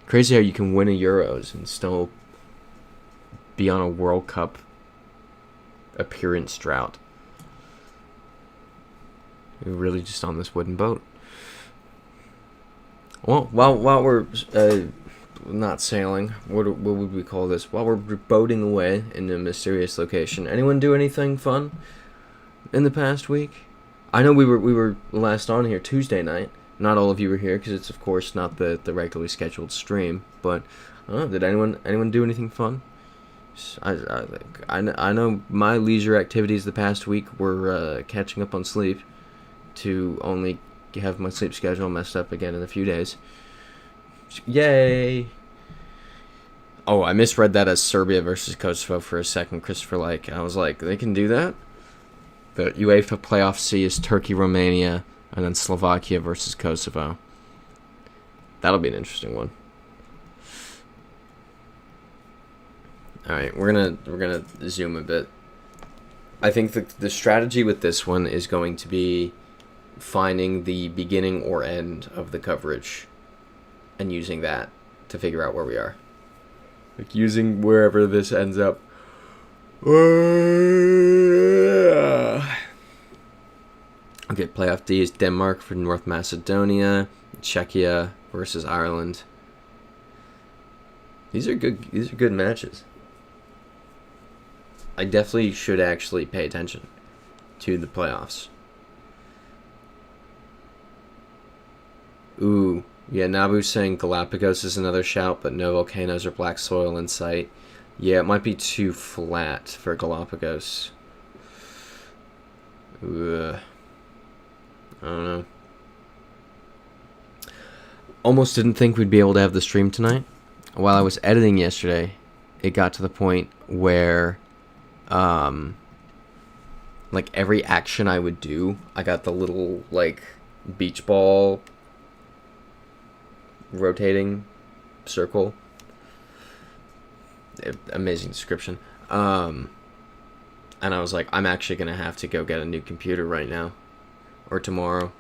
Crazy how you can win a Euros and still be on a World Cup appearance drought. We're really just on this wooden boat. Well, while we're not sailing, what would we call this? While we're boating away in a mysterious location, anyone do anything fun in the past week? I know we were last on here Tuesday night. Not all of you were here because it's of course not the regularly scheduled stream. But I don't know, did anyone do anything fun? I know my leisure activities the past week were catching up on sleep to only have my sleep schedule messed up again in a few days. Yay! Oh, I misread that as Serbia versus Kosovo for a second, Christopher. I was like, they can do that? The UEFA Playoff C is Turkey, Romania, and then Slovakia versus Kosovo. That'll be an interesting one. All right, we're gonna zoom a bit. I think the strategy with this one is going to be finding the beginning or end of the coverage and using that to figure out where we are. Like using wherever this ends up. Okay, playoff D is Denmark for North Macedonia, Czechia versus Ireland. These are good matches. I definitely should actually pay attention to the playoffs. Ooh, yeah, Nabu's saying Galapagos is another shout, but no volcanoes or black soil in sight. Yeah, it might be too flat for Galapagos. Ugh. I don't know. Almost didn't think we'd be able to have the stream tonight. While I was editing yesterday, it got to the point where like every action I would do, I got the little like beach ball rotating circle. Amazing description. And I was like, I'm actually gonna have to go get a new computer right now or tomorrow,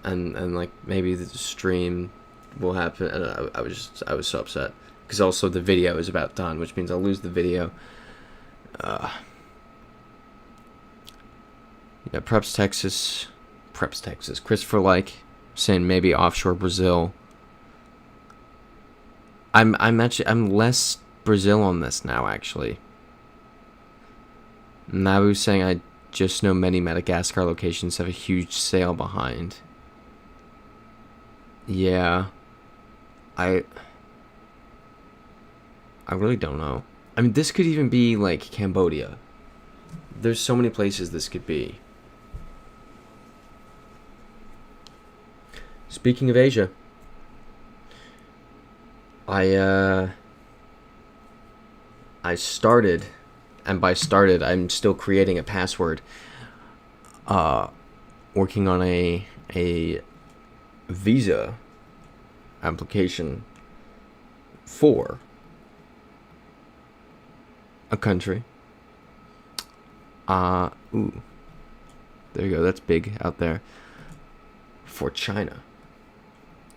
and like maybe the stream will happen. And I was so upset because also the video is about done, which means I'll lose the video. Yeah, Preps Texas, Christopher saying maybe offshore Brazil. I'm less Brazil on this now, actually. Nabu saying I just know many Madagascar locations have a huge sail behind. Yeah. I really don't know. I mean, this could even be like Cambodia. There's so many places this could be. Speaking of Asia, I started, and by started, I'm still creating a password, working on a visa application for a country. Ooh. There you go, that's big out there. For China.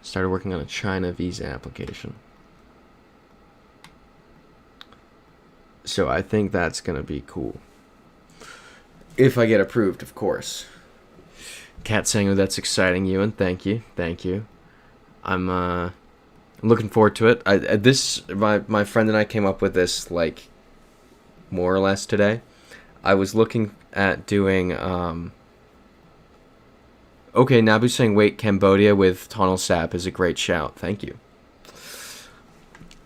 Started working on a China visa application. So I think that's going to be cool. If I get approved, of course. Kat saying, oh, that's exciting, Ewan. Thank you. I'm looking forward to it. My friend and I came up with this, like, more or less today. I was looking at doing Okay, Nabu's saying, wait, Cambodia with Tonal Sap is a great shout. Thank you.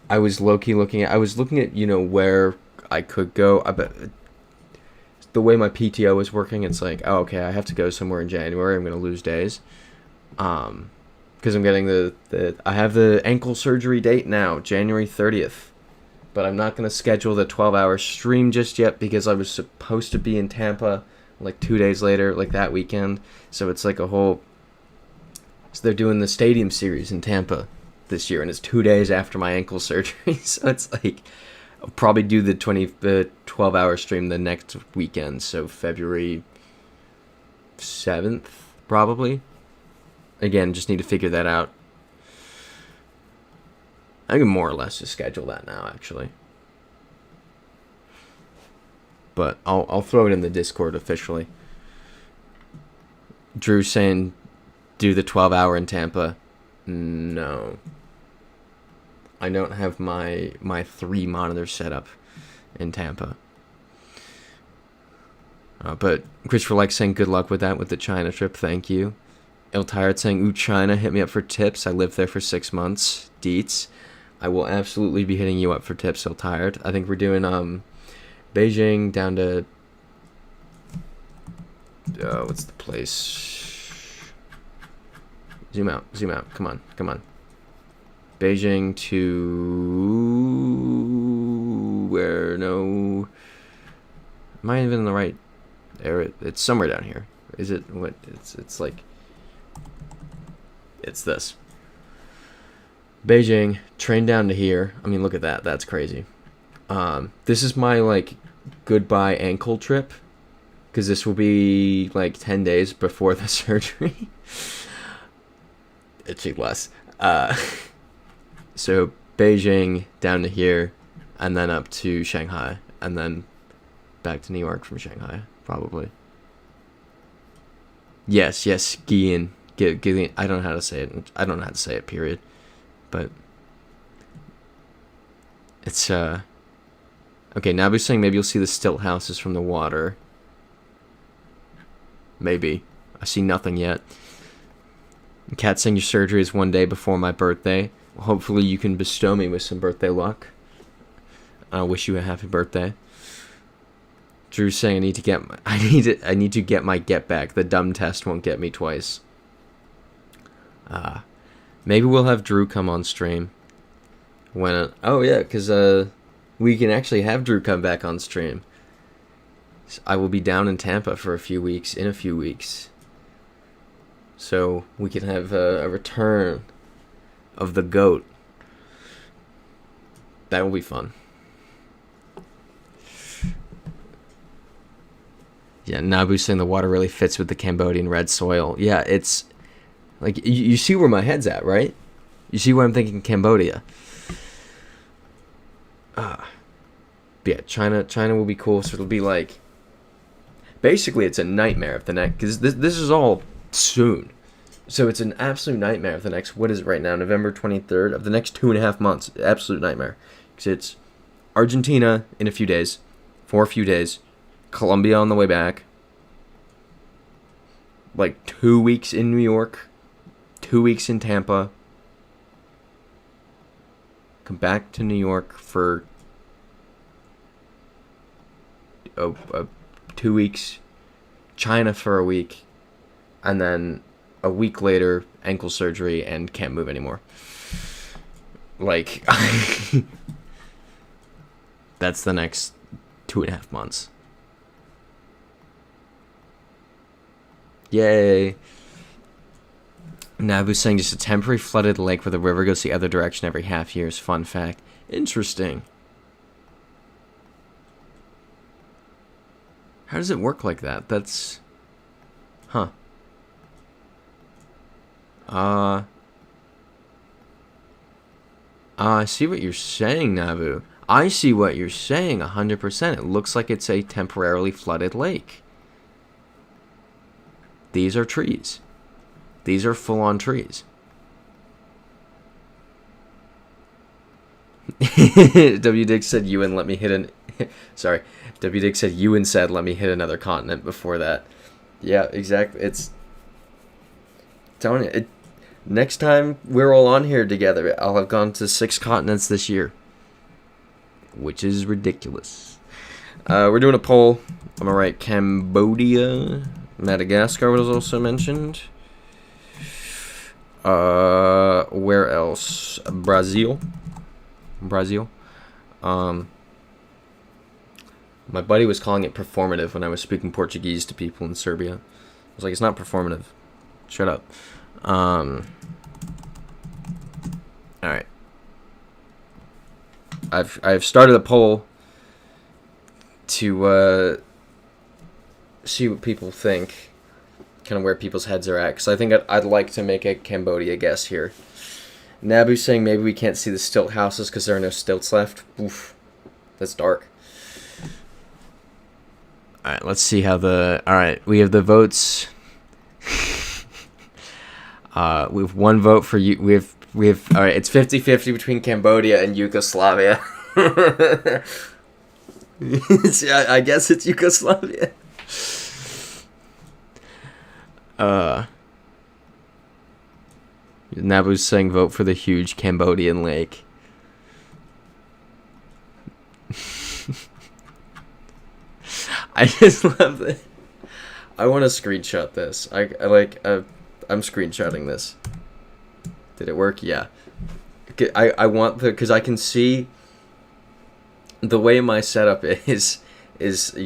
I was low-key looking at, you know, where I could go. I bet the way my PTO is working, it's like, oh, okay, I have to go somewhere in January. I'm going to lose days. Because I'm getting I have the ankle surgery date now, January 30th. But I'm not going to schedule the 12-hour stream just yet because I was supposed to be in Tampa like 2 days later, like that weekend. So it's like a whole... So they're doing the stadium series in Tampa this year, and it's 2 days after my ankle surgery. So it's like... I'll probably do the 12-hour stream the next weekend, so February 7th, probably. Again, just need to figure that out. I can more or less just schedule that now, actually. But I'll throw it in the Discord officially. Drew saying, do the 12-hour in Tampa. No. I don't have my 3 monitors set up in Tampa. But Christopher likes saying good luck with that with the China trip. Thank you. Il Tired saying, ooh, China, hit me up for tips. I lived there for 6 months. Deets. I will absolutely be hitting you up for tips, Il Tired. I think we're doing Beijing down to... what's the place? Zoom out. Come on. Beijing to where? No, am I even in the right area? It's somewhere down here. Is it what? It's like it's this. Beijing, train down to here. I mean, look at that. That's crazy. This is my like goodbye ankle trip because this will be like 10 days before the surgery. Itchy less. So Beijing down to here, and then up to Shanghai, and then back to New York from Shanghai, probably. Yes, skiing. I don't know how to say it. I don't know how to say it. Period. But it's okay. Nabu's saying maybe you'll see the stilt houses from the water. Maybe. I see nothing yet. Kat saying your surgery is 1 day before my birthday. Hopefully you can bestow me with some birthday luck. I wish you a happy birthday. Drew's saying I need to get my get back. The dumb test won't get me twice. Maybe we'll have Drew come on stream. Because we can actually have Drew come back on stream. I will be down in Tampa for a few weeks. So we can have a return of the GOAT. That will be fun. Yeah, Nabu's saying the water really fits with the Cambodian red soil. Yeah, it's like you see where my head's at, right? You see where I'm thinking Cambodia. But yeah, China will be cool. So it'll be like basically it's a nightmare of the next because this is all soon. So it's an absolute nightmare of the next, what is it right now, November 23rd, of the next 2.5 months. Absolute nightmare. Because it's Argentina in a few days, for a few days, Colombia on the way back, like 2 weeks in New York, 2 weeks in Tampa, come back to New York for 2 weeks, China for a week, and then a week later, ankle surgery and can't move anymore. Like, that's the next 2.5 months. Yay. Nabu's saying just a temporary flooded lake where the river goes the other direction every half years. Fun fact. Interesting. How does it work like that? That's... Huh. I see what you're saying, Nabu. I see what you're saying 100%. It looks like it's a temporarily flooded lake. These are trees. These are full-on trees. W. Dick said Ewan let me hit an... Sorry. W. Dick said Ewan said let me hit another continent before that. Yeah, exactly. It's... Telling you, next time we're all on here together, I'll have gone to 6 continents this year, which is ridiculous. We're doing a poll. I'm gonna write Cambodia. Madagascar was also mentioned. Where else? Brazil. My buddy was calling it performative when I was speaking Portuguese to people in Serbia. I was like, it's not performative. Shut up. Alright. I've started a poll to see what people think, kind of where people's heads are at, because I think I'd like to make a Cambodia guess here. Nabu's saying maybe we can't see the stilt houses because there are no stilts left. Oof, that's dark. Alright, let's see how the... Alright, we have the votes. We have one vote for you. We have alright, it's 50-50 between Cambodia and Yugoslavia. I guess it's Yugoslavia. Nabu's saying vote for the huge Cambodian lake. I just love it. I want to screenshot this. I'm screenshotting this. Did it work? Yeah. I want the, because I can see the way my setup is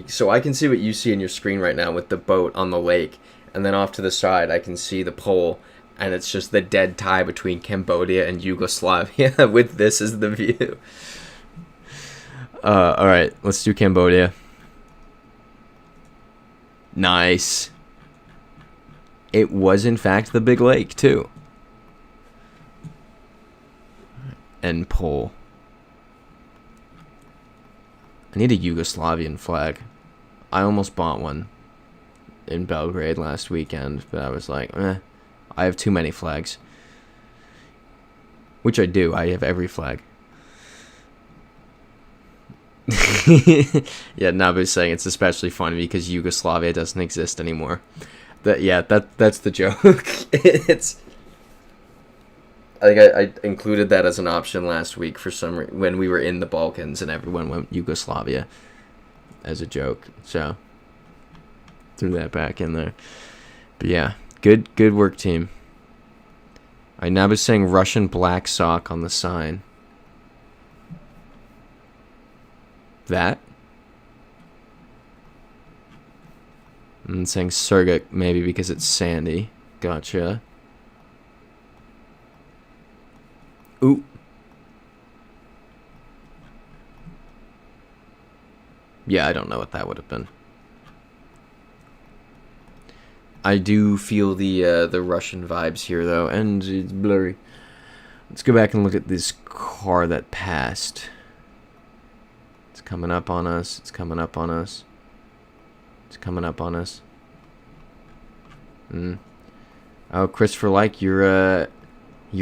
so I can see what you see in your screen right now with the boat on the lake, and then off to the side I can see the pole, and it's just the dead tie between Cambodia and Yugoslavia with this as the view. Alright, let's do Cambodia. Nice. It was in fact the big lake too. And pole. I need a Yugoslavian flag. I almost bought one in Belgrade last weekend, but I was like, I have too many flags. Which I do. I have every flag. Yeah, Nabu's saying it's especially funny because Yugoslavia doesn't exist anymore. That's the joke. It's... I included that as an option last week for when we were in the Balkans and everyone went Yugoslavia as a joke. So threw that back in there. But yeah, good work, team. Nabu's saying Russian black sock on the sign. That? And saying Surgut maybe because it's sandy. Gotcha. Ooh. Yeah, I don't know what that would have been. I do feel the Russian vibes here though, and it's blurry. Let's go back and look at this car that passed. It's coming up on us. It's coming up on us. It's coming up on us. Oh, Christopher, like your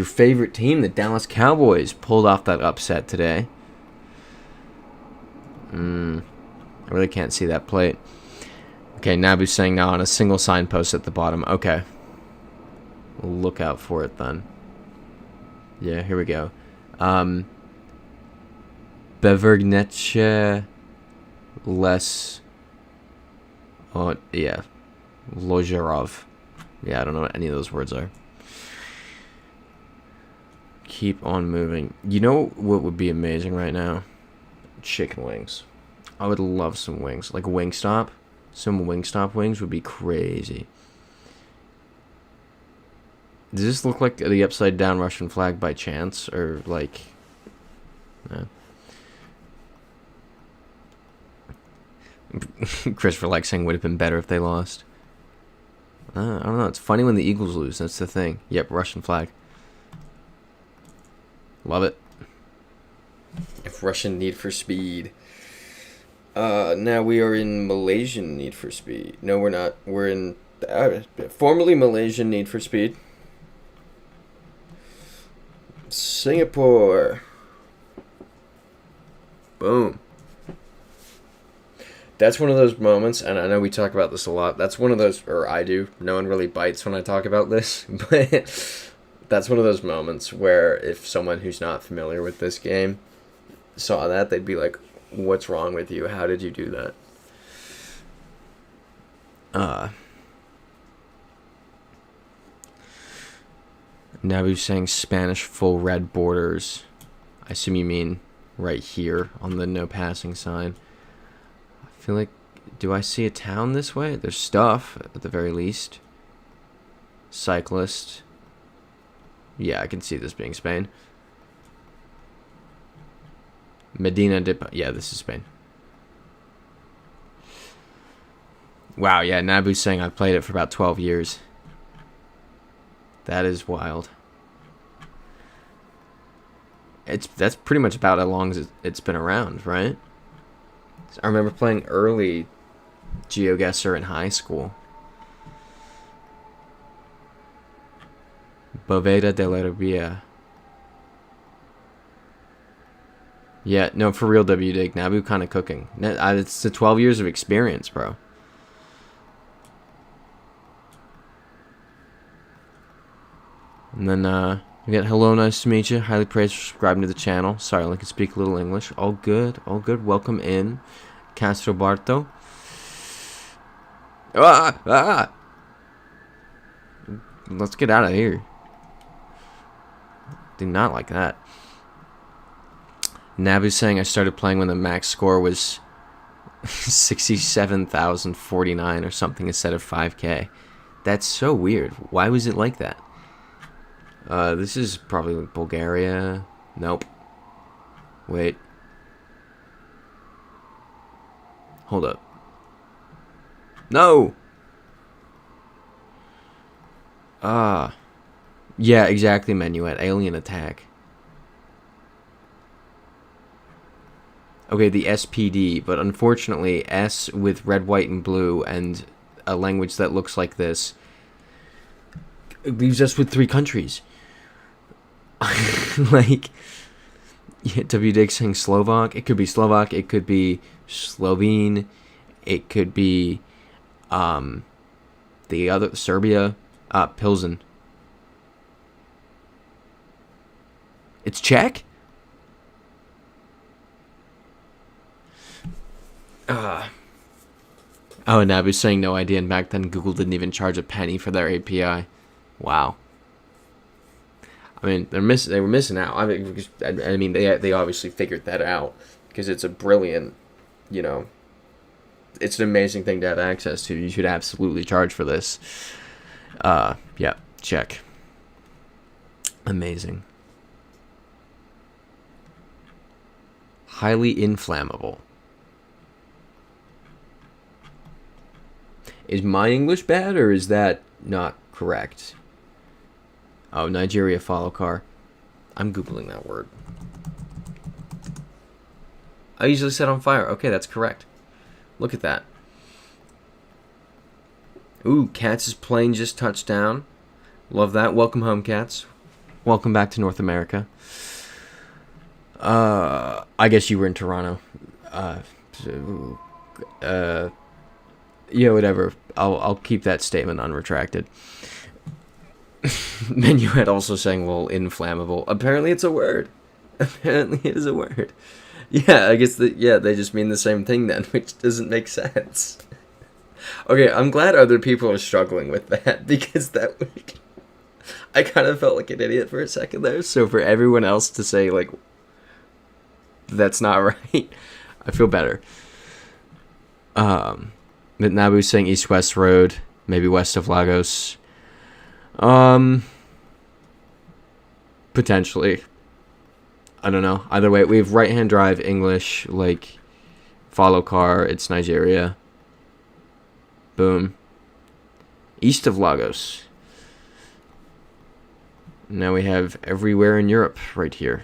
favorite team, the Dallas Cowboys, pulled off that upset today. I really can't see that plate. Okay, Nabu's saying now on a single signpost at the bottom. Okay. We'll look out for it then. Yeah, here we go. Bevergnece Les... Oh, yeah. Lozherov. Yeah, I don't know what any of those words are. Keep on moving. You know what would be amazing right now? Chicken wings. I would love some wings. Like Wingstop. Some Wingstop wings would be crazy. Does this look like the upside down Russian flag by chance? Or like... No. Christopher like saying would have been better if they lost. I don't know. It's funny when the Eagles lose. That's the thing. Yep, Russian flag. Love it. If Russian Need for Speed. Now we are in Malaysian Need for Speed. No, we're not. We're in formerly Malaysian Need for Speed. Singapore. Boom. That's one of those moments, and I know we talk about this a lot. That's one of those, or I do. No one really bites when I talk about this, but that's one of those moments where if someone who's not familiar with this game saw that, they'd be like, "What's wrong with you? How did you do that?" Now we're saying Spanish full red borders. I assume you mean right here on the no passing sign. I feel like, do I see a town this way? There's stuff, at the very least. Cyclist. Yeah, I can see this being Spain. Medina de... Yeah, this is Spain. Wow, yeah, Nabu's saying I've played it for about 12 years. That is wild. That's pretty much about how long as it's been around, right? I remember playing early GeoGuessr in high school. Boveda de la Ribia. Yeah, no, for real, WDig. Nabu kind of cooking. It's the 12 years of experience, bro. And then, we got hello, nice to meet you. Highly praised for subscribing to the channel. Sorry, I only can speak a little English. All good, all good. Welcome in, Castro Barto. Let's get out of here. Did not like that. Nabu's saying I started playing when the max score was 67,049 or something instead of 5K. That's so weird. Why was it like that? This is probably Bulgaria. Nope. Wait. Hold up. No! Yeah, exactly, Menuet. Alien attack. Okay, the SPD, but unfortunately, S with red, white, and blue, and a language that looks like this, it leaves us with 3 countries. Like, yeah, WDig saying Slovak. It could be Slovak. It could be Slovene. It could be the other Serbia. Pilsen. It's Czech. Oh, and Nabu's saying no idea. And back then, Google didn't even charge a penny for their API. Wow. I mean, they were missing out. I mean, they obviously figured that out because it's a brilliant, you know, it's an amazing thing to have access to. You should absolutely charge for this. Yeah, check. Amazing. Highly inflammable. Is my English bad or is that not correct? Oh, Nigeria follow car. I'm Googling that word. I usually set on fire. Okay, that's correct. Look at that. Ooh, Cats' plane just touched down. Love that. Welcome home, Cats. Welcome back to North America. I guess you were in Toronto. Yeah, whatever. I'll keep that statement unretracted. Menuet also saying, well, inflammable. Apparently it's a word. Apparently it is a word. Yeah, I guess they just mean the same thing then, which doesn't make sense. Okay, I'm glad other people are struggling with that, because that would... I kind of felt like an idiot for a second there, so for everyone else to say, like, that's not right, I feel better. But Nabu's saying east-west road, maybe west of Lagos. Potentially. I don't know. Either way, we have right-hand drive, English, like, follow car, it's Nigeria. Boom. East of Lagos. Now we have everywhere in Europe right here.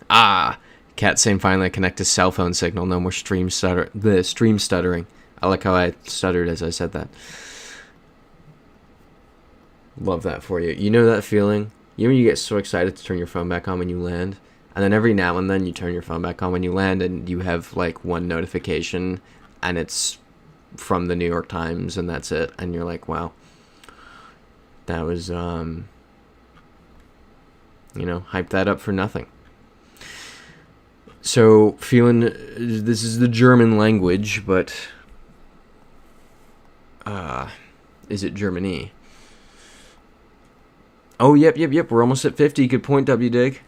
Cat saying finally I connect to cell phone signal. No more stream stuttering. I like how I stuttered as I said that. Love that for you. You know that feeling? You know when you get so excited to turn your phone back on when you land? And then every now and then you turn your phone back on when you land, and you have like one notification, and it's from the New York Times, and that's it. And you're like, wow, that was, hype that up for nothing. So, this is the German language, but, is it Germany? Oh, yep, we're almost at 50. Good point, W-Dig.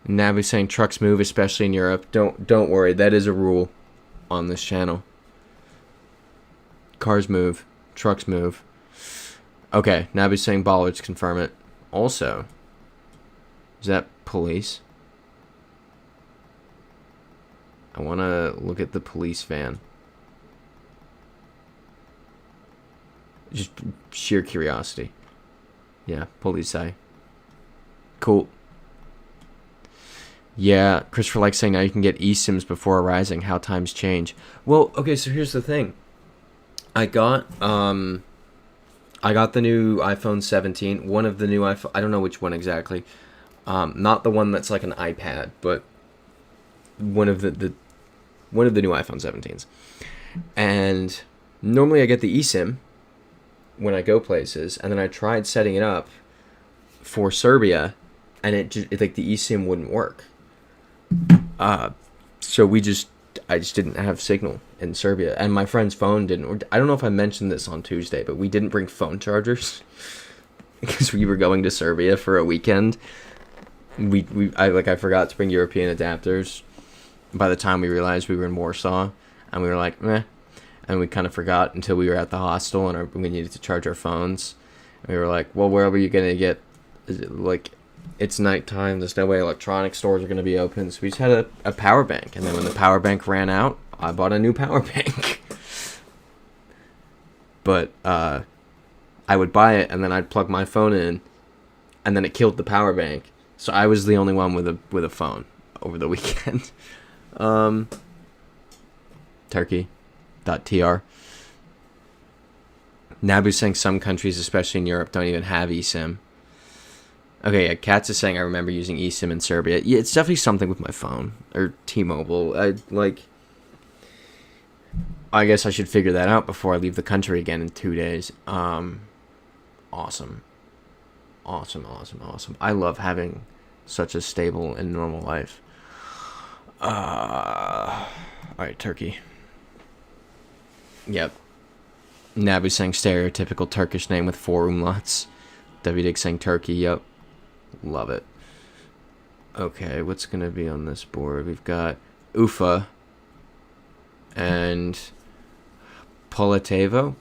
Nabu's saying trucks move, especially in Europe. Don't worry, that is a rule on this channel. Cars move, trucks move. Okay, Nabu's saying bollards, confirm it. Also, is that police? I want to look at the police van. Just sheer curiosity. Yeah, police eye. Cool. Yeah, Christopher likes saying now you can get eSIMs before arising. How times change. Well, okay, so here's the thing. I got the new iPhone 17. One of the new iPhone. I don't know which one exactly. Not the one that's like an iPad, but one of the new iPhone 17s. And normally I get the eSIM when I go places, and then I tried setting it up for Serbia, and it like the eSIM wouldn't work. So I just didn't have signal in Serbia, and my friend's phone didn't. I don't know if I mentioned this on Tuesday, but we didn't bring phone chargers because we were going to Serbia for a weekend. I forgot to bring European adapters. By the time we realized we were in Warsaw, and we were like, meh, and we kind of forgot until we were at the hostel, and we needed to charge our phones. And we were like, well, where are we gonna get? It's nighttime. There's no way electronic stores are going to be open. So we just had a power bank. And then when the power bank ran out, I bought a new power bank. But I would buy it, and then I'd plug my phone in, and then it killed the power bank. So I was the only one with a phone over the weekend. Turkey.tr. Nabu's saying some countries, especially in Europe, don't even have eSIM. Okay, yeah, Katz is saying I remember using eSIM in Serbia. Yeah, it's definitely something with my phone. Or T-Mobile. I guess I should figure that out before I leave the country again in 2 days. Awesome. I love having such a stable and normal life. Alright, Turkey. Yep. Nabu saying stereotypical Turkish name with 4 umlauts. W-Dig saying Turkey, yep. Love it. Okay, what's going to be on this board? We've got Ufa and Politevo?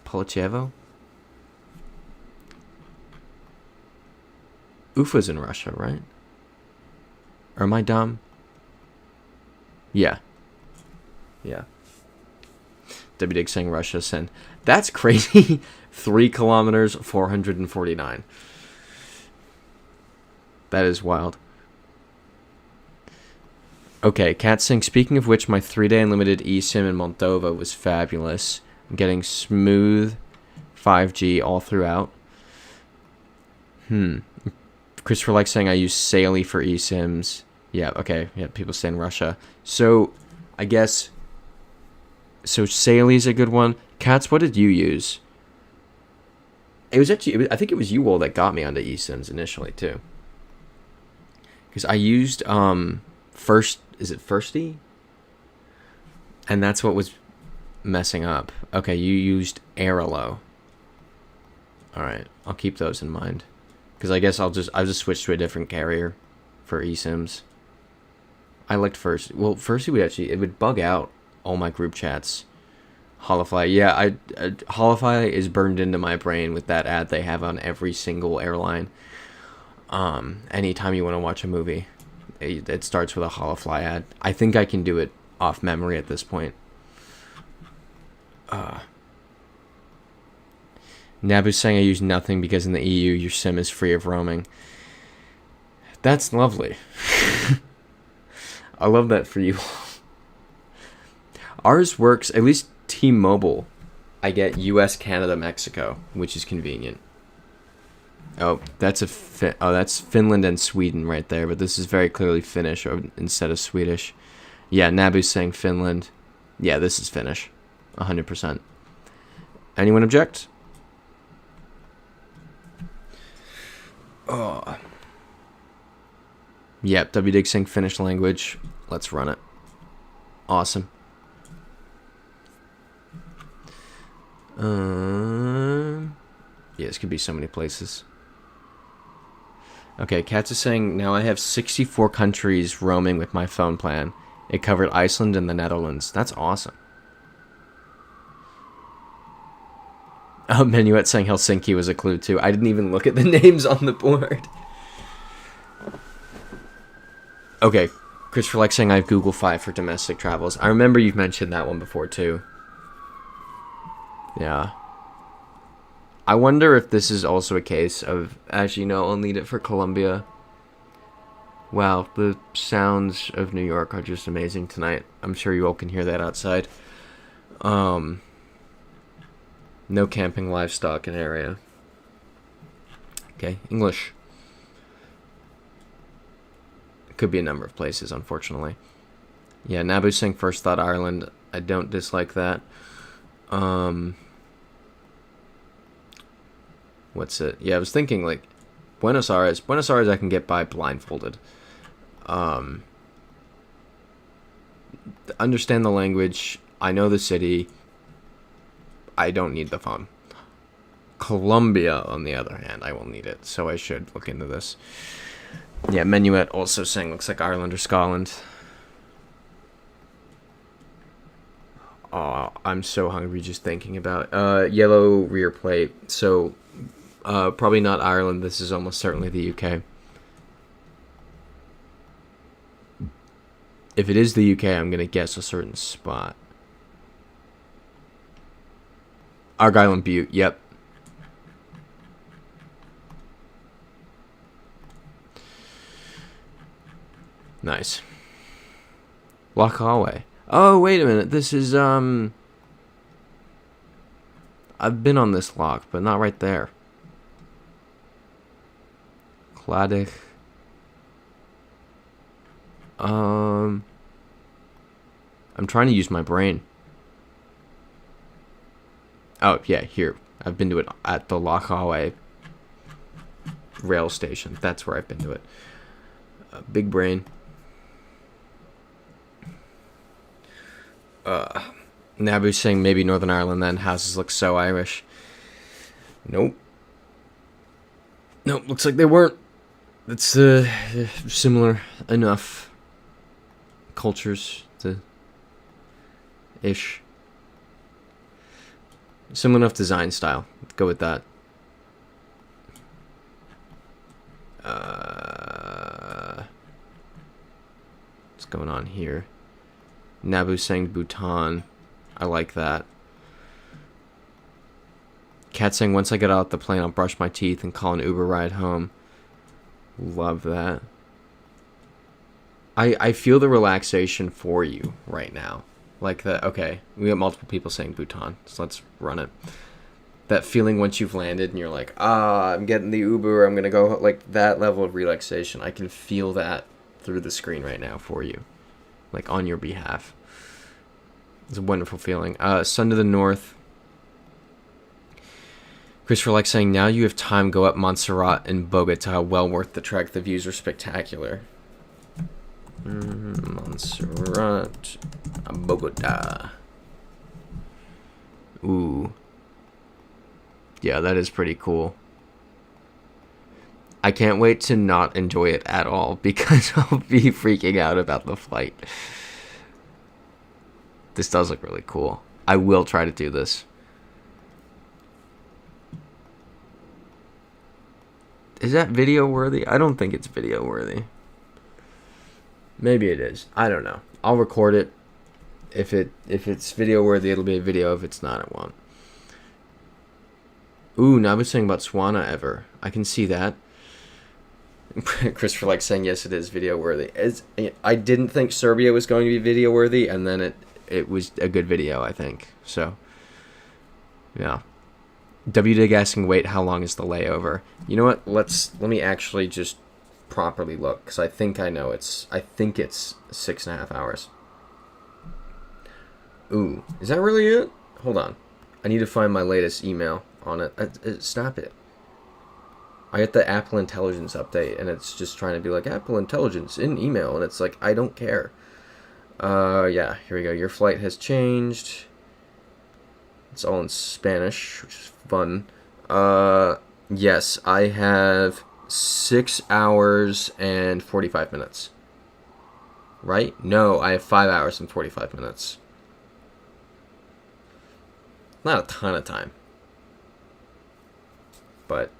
Ufa's in Russia, right? Or am I dumb? Yeah. W-Dig saying Russia send. That's crazy. 3 kilometers, 449. That is wild. Okay, Cat saying, speaking of which, my 3-day unlimited eSIM in Moldova was fabulous. I'm getting smooth 5G all throughout. Christopher likes saying I use Saley for eSIMs. Yeah, okay. Yeah, people saying Russia. So, I guess... So, Saley's a good one. Katz, what did you use? It was actually... I think it was you all that got me onto eSIMs initially, too. Because I used... Is it Firsty? And that's what was messing up. Okay, you used Aerolo. Alright, I'll keep those in mind. Because I guess I'll just switch to a different carrier for eSIMs. I liked Firsty. Well, Firsty it would bug out all my group chats. Holofly, yeah, Holofly is burned into my brain with that ad they have on every single airline. Anytime you want to watch a movie, it starts with a Holofly ad. I think I can do it off memory at this point. Nabu's saying I use nothing because in the EU your SIM is free of roaming. That's lovely. I love that for you. Ours works, at least T-Mobile. I get US, Canada, Mexico, which is convenient. Oh, that's that's Finland and Sweden right there, but this is very clearly Finnish instead of Swedish. Yeah, Nabu's saying Finland. Yeah, this is Finnish. 100%. Anyone object? Oh. Yep, WDig saying Finnish language. Let's run it. Awesome. Yeah, this could be so many places. Okay, Katz is saying, now I have 64 countries roaming with my phone plan. It covered Iceland and the Netherlands. That's awesome. Oh, Menuet saying Helsinki was a clue too. I didn't even look at the names on the board. Okay, Christopher Lex saying I have Google Fi for domestic travels. I remember you've mentioned that one before too. Yeah. I wonder if this is also a case of, actually, no, I'll need it for Colombia. Wow, the sounds of New York are just amazing tonight. I'm sure you all can hear that outside. No camping livestock in area. Okay, English. Could be a number of places, unfortunately. Yeah, Nabu's saying first thought Ireland. I don't dislike that. What's it? Yeah, I was thinking like Buenos Aires. Buenos Aires I can get by blindfolded. Understand the language. I know the city. I don't need the phone. Colombia, on the other hand, I will need it, so I should look into this. Yeah, Menuet also saying looks like Ireland or Scotland. Oh, I'm so hungry just thinking about it. Yellow rear plate. So, probably not Ireland. This is almost certainly the UK. If it is the UK, I'm going to guess a certain spot. Argyll and Bute, yep. Nice. Lochawe. Oh, wait a minute. This is, I've been on this loch, but not right there. Cladich. I'm trying to use my brain. Oh, yeah, here. I've been to it at the Lochawe rail station. That's where I've been to it. Big brain. Nabu's saying maybe Northern Ireland then. Houses look so Irish. Nope. Nope, looks like they weren't. It's similar enough cultures to ish. Similar enough design style. Let's go with that. What's going on here? Nabu saying Bhutan. I like that. Cat saying once I get out the plane, I'll brush my teeth and call an Uber ride home. Love that. I feel the relaxation for you right now. Like that. Okay, we got multiple people saying Bhutan, so let's run it. That feeling once you've landed and you're like, I'm getting the Uber, I'm gonna go, like that level of relaxation. I can feel that through the screen right now for you, like on your behalf. It's a wonderful feeling. Sun to the north. Christopher like saying, now you have time, go up Montserrat and Bogota. Well worth the trek. The views are spectacular. Montserrat, Bogota. Ooh. Yeah, that is pretty cool. I can't wait to not enjoy it at all because I'll be freaking out about the flight. This does look really cool. I will try to do this. Is that video worthy? I don't think it's video worthy. Maybe it is. I don't know. I'll record it. If it's video worthy, it'll be a video. If it's not, it won't. Ooh, now I was saying about Ewannnawe ever. I can see that. Christopher like saying yes, it is video worthy. I didn't think Serbia was going to be video worthy, and then it was a good video, I think. So, yeah. WDig asking, wait, how long is the layover? You know what? Let me actually just properly look, because I think I know I think it's 6.5 hours. Ooh, is that really it? Hold on. I need to find my latest email on it. Stop it. I get the Apple Intelligence update, and it's just trying to be like, Apple Intelligence in email, and it's like, I don't care. Yeah, here we go. Your flight has changed. It's all in Spanish, which is fun. Yes, I have 6 hours and 45 minutes. Right? No, I have 5 hours and 45 minutes. Not a ton of time. But...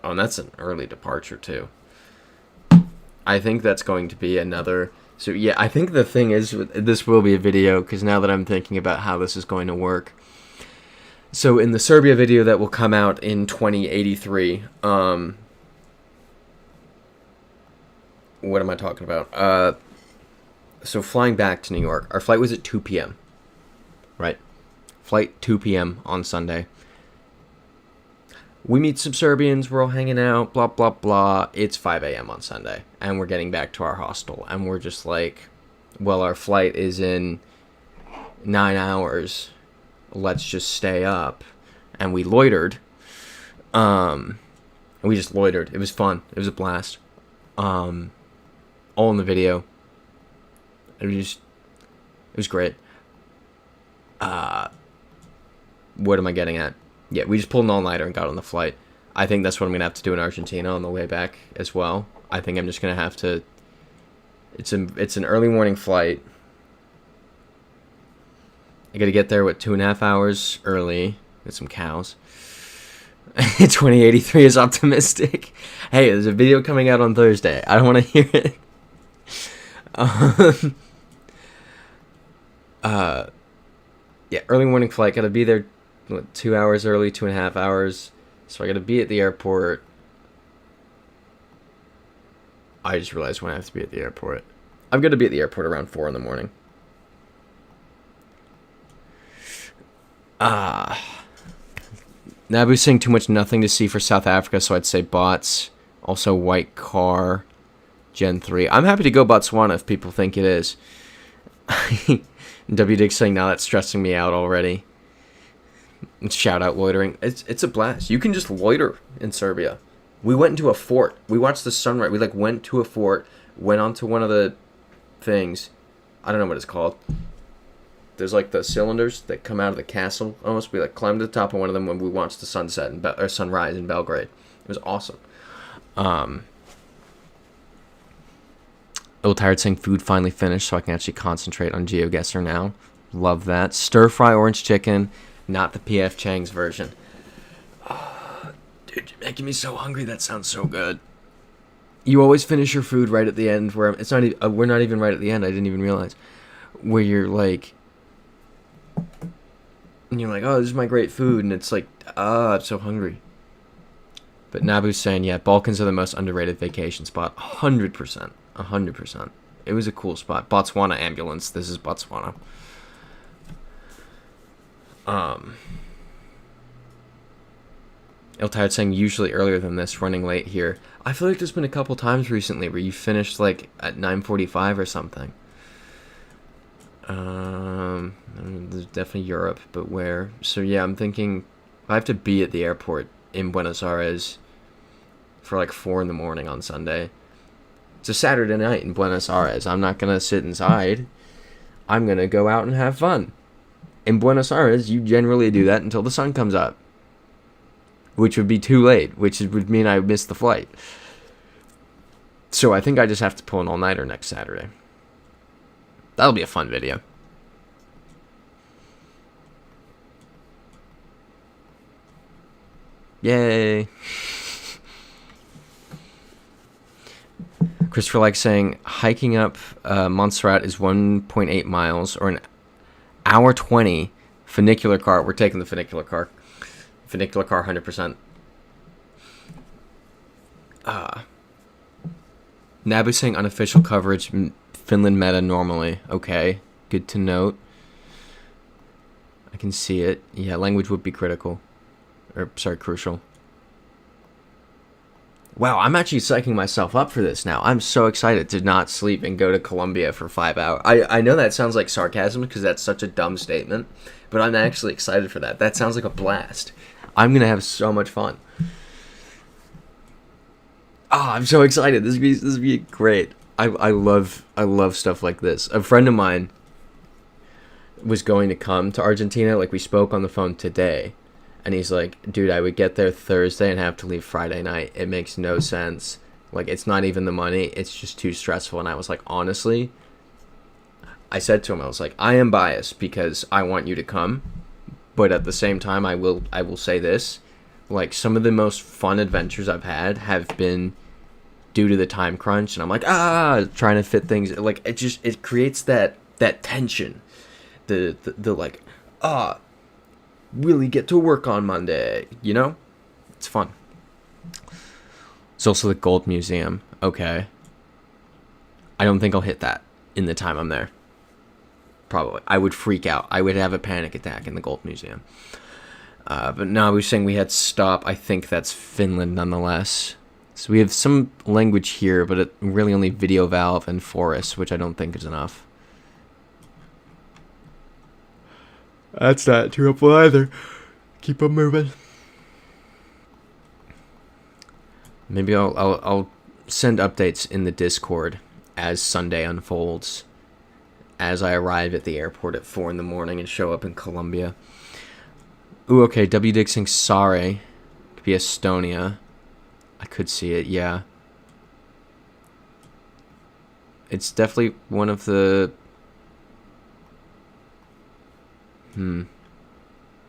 oh, and that's an early departure, too. I think that's going to be another... so, yeah, I think the thing is, this will be a video, because now that I'm thinking about how this is going to work. So, in the Serbia video that will come out in 2083, what am I talking about? So, flying back to New York, our flight was at 2 p.m., right? Flight 2 p.m. on Sunday. We meet some Serbians, we're all hanging out, blah, blah, blah. It's 5 a.m. on Sunday, and we're getting back to our hostel, and we're just like, well, our flight is in 9 hours. Let's just stay up. And we loitered. We just loitered. It was fun. It was a blast. All in the video. It was great. What am I getting at? Yeah, we just pulled an all-nighter and got on the flight. I think that's what I'm going to have to do in Argentina on the way back as well. I think I'm just going to have to... It's an early morning flight. I got to get there, 2.5 hours early with some cows. 2083 is optimistic. Hey, there's a video coming out on Thursday. I don't want to hear it. Yeah, early morning flight. Got to be there 2 hours early, 2.5 hours. So I got to be at the airport. I just realized when I have to be at the airport. I'm going to be at the airport around 4 in the morning. Nabu's saying too much nothing to see for South Africa, so I'd say bots. Also white car, Gen 3. I'm happy to go Botswana if people think it is. W-Dig's saying, now that's stressing me out already. Shout out loitering. It's a blast. You can just loiter in Serbia. We went into a fort. We watched the sunrise. We went to a fort, went onto one of the things. I don't know what it's called. There's the cylinders that come out of the castle. Almost, we climbed to the top of one of them when we watched the sunset or sunrise in Belgrade. It was awesome. Old Tired saying food finally finished, so I can actually concentrate on GeoGuessr now. Love that. Stir fry orange chicken, not the PF Chang's version. Dude, you're making me so hungry. That sounds so good. You always finish your food right at the end. Where it's not. We're not even right at the end. I didn't even realize. Where you're and you're like, oh, this is my great food, and it's I'm so hungry. But Nabu's saying, yeah, Balkans are the most underrated vacation spot. 100%. 100%. It was a cool spot. Botswana ambulance. This is Botswana. Iltide saying usually earlier than this, running late here. I feel like there's been a couple times recently where you finished at 9:45 or something. There's definitely Europe, but where? So yeah, I'm thinking I have to be at the airport in Buenos Aires for 4 in the morning on Sunday. It's a Saturday night in Buenos Aires. I'm not gonna sit inside. I'm gonna go out and have fun. In Buenos Aires, you generally do that until the sun comes up, which would be too late, which would mean I missed the flight. So I think I just have to pull an all-nighter next Saturday. That'll be a fun video. Yay. Christopher saying, hiking up Montserrat is 1.8 miles, or an hour 20 funicular car. We're taking the funicular car. Funicular car, 100%. Nabu saying unofficial coverage, Finland meta normally. Okay, good to note. I can see it. Yeah, language would be critical. Or, sorry, crucial. Wow, I'm actually psyching myself up for this now. I'm so excited to not sleep and go to Colombia for 5 hours. I know that sounds like sarcasm because that's such a dumb statement, but I'm actually excited for that. That sounds like a blast. I'm going to have so much fun. I'm so excited. This would be great. I love stuff like this. A friend of mine was going to come to Argentina. Like, we spoke on the phone today. And he's like, dude, I would get there Thursday and have to leave Friday night. It makes no sense. Like, it's not even the money. It's just too stressful. And I was like, honestly, I said to him, I was like, I am biased because I want you to come. But at the same time, I will say this. Like, some of the most fun adventures I've had have been due to the time crunch. And I'm like, trying to fit things. Like, it creates that tension. The like, really get to work on Monday, you know? It's fun. It's also the Gold Museum. Okay. I don't think I'll hit that in the time I'm there. Probably. I would freak out. I would have a panic attack in the Gold Museum. But now we're saying we had stop. I think that's Finland nonetheless. So we have some language here, but it really only video valve and forest, which I don't think is enough. That's not too helpful either. Keep on moving. Maybe I'll send updates in the Discord as Sunday unfolds. As I arrive at the airport at 4 in the morning and show up in Colombia. Ooh, okay. W. Dixon Sare. Could be Estonia. I could see it, yeah. It's definitely one of the...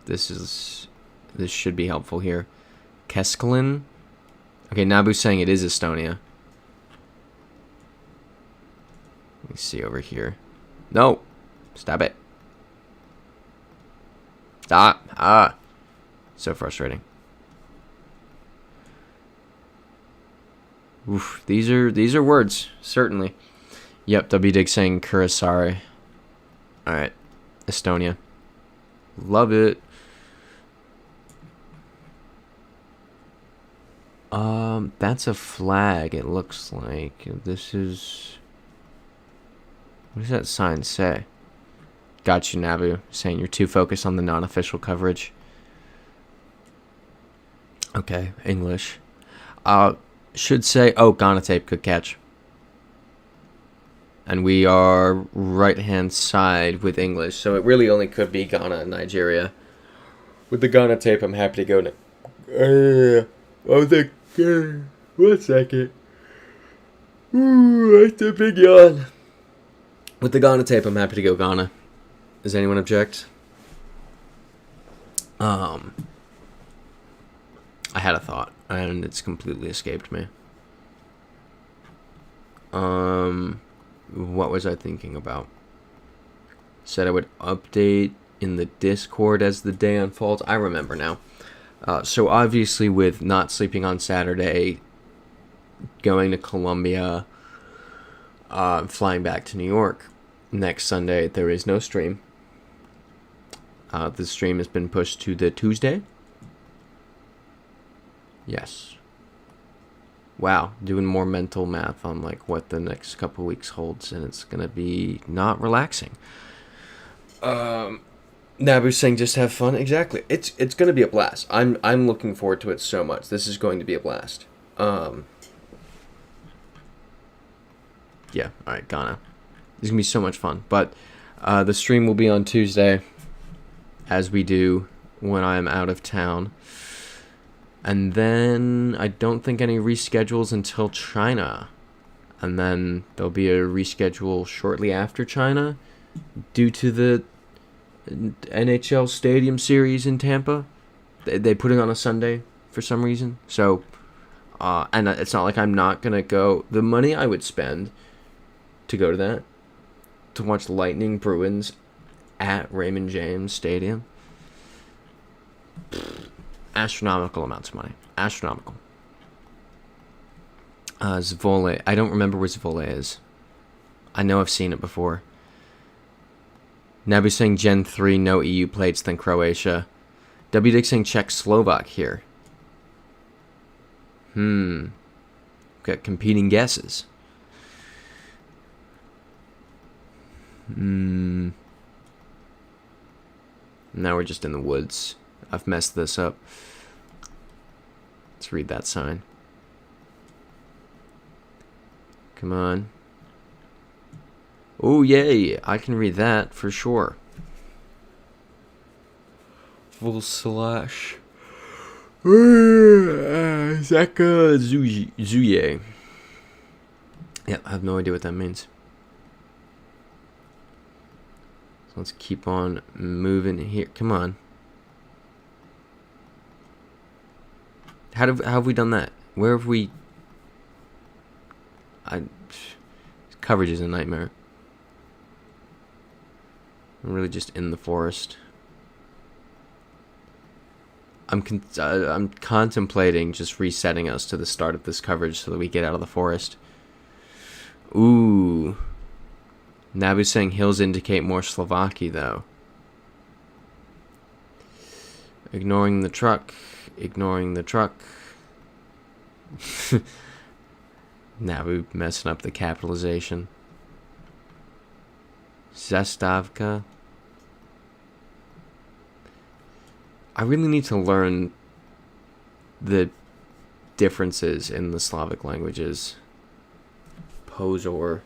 This should be helpful here. Keskelin? Okay, Nabu's saying it is Estonia. Let me see over here. No! Stop it. Stop! So frustrating. Oof, these are words, certainly. Yep, W. Dig saying Kurasari. Alright. Estonia. Love it. That's a flag, it looks like. This is... What does that sign say? Got you, Nabu. Saying you're too focused on the non-official coverage. Okay, English. Should say... Oh, Ghana tape, good catch. And we are right-hand side with English, so it really only could be Ghana and Nigeria. With the Ghana tape, I'm happy to go to... One second. Ooh, that's a big yawn. With the Ghana tape, I'm happy to go Ghana. Does anyone object? I had a thought, and it's completely escaped me. What was I thinking about? Said I would update in the Discord as the day unfolds. I remember now. So obviously with not sleeping on Saturday, going to Colombia, flying back to New York next Sunday, there is no stream. The stream has been pushed to the Tuesday. Yes. Wow, doing more mental math on like what the next couple weeks holds, and it's gonna be not relaxing. Nabu's saying just have fun. Exactly. It's gonna be a blast. I'm looking forward to it so much. This is going to be a blast. Yeah, alright, Ghana. It's gonna be so much fun. But the stream will be on Tuesday, as we do when I'm out of town. And then I don't think any reschedules until China. And then there'll be a reschedule shortly after China due to the NHL Stadium Series in Tampa. They put it on a Sunday for some reason. So, and it's not like I'm not going to go. The money I would spend to go to that, to watch Lightning Bruins at Raymond James Stadium, astronomical amounts of money. Astronomical. Zvole. I don't remember where Zvole is. I know I've seen it before. Nabu saying Gen 3, no EU plates than Croatia. W Dick saying Czech Slovak here. Got competing guesses. Now we're just in the woods. I've messed this up. Let's read that sign. Come on. Oh, yay. I can read that for sure. Full slash. Zaka Zuye. Yeah, I have no idea what that means. So let's keep on moving here. Come on. How have we done that? Where have we... Coverage is a nightmare. I'm really just in the forest. I'm contemplating just resetting us to the start of this coverage so that we get out of the forest. Ooh. Nabu's saying hills indicate more Slovakia, though. Ignoring the truck. Ignoring the truck. Nabu messing up the capitalization. Zastavka. I really need to learn the differences in the Slavic languages. Pozor.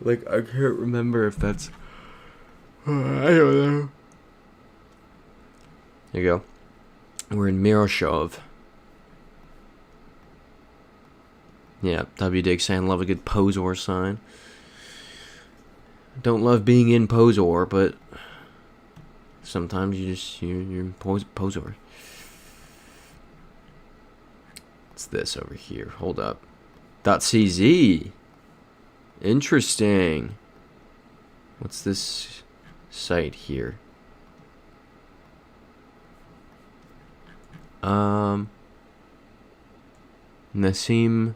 Like, I can't remember if that's... I don't know. There you go. We're in Miroshov. Yeah, W. Dig saying love a good Pozor sign. Don't love being in Pozor, but sometimes you're in Pozor. What's this over here? Hold up. .cz. Interesting. What's this site here? Nassim.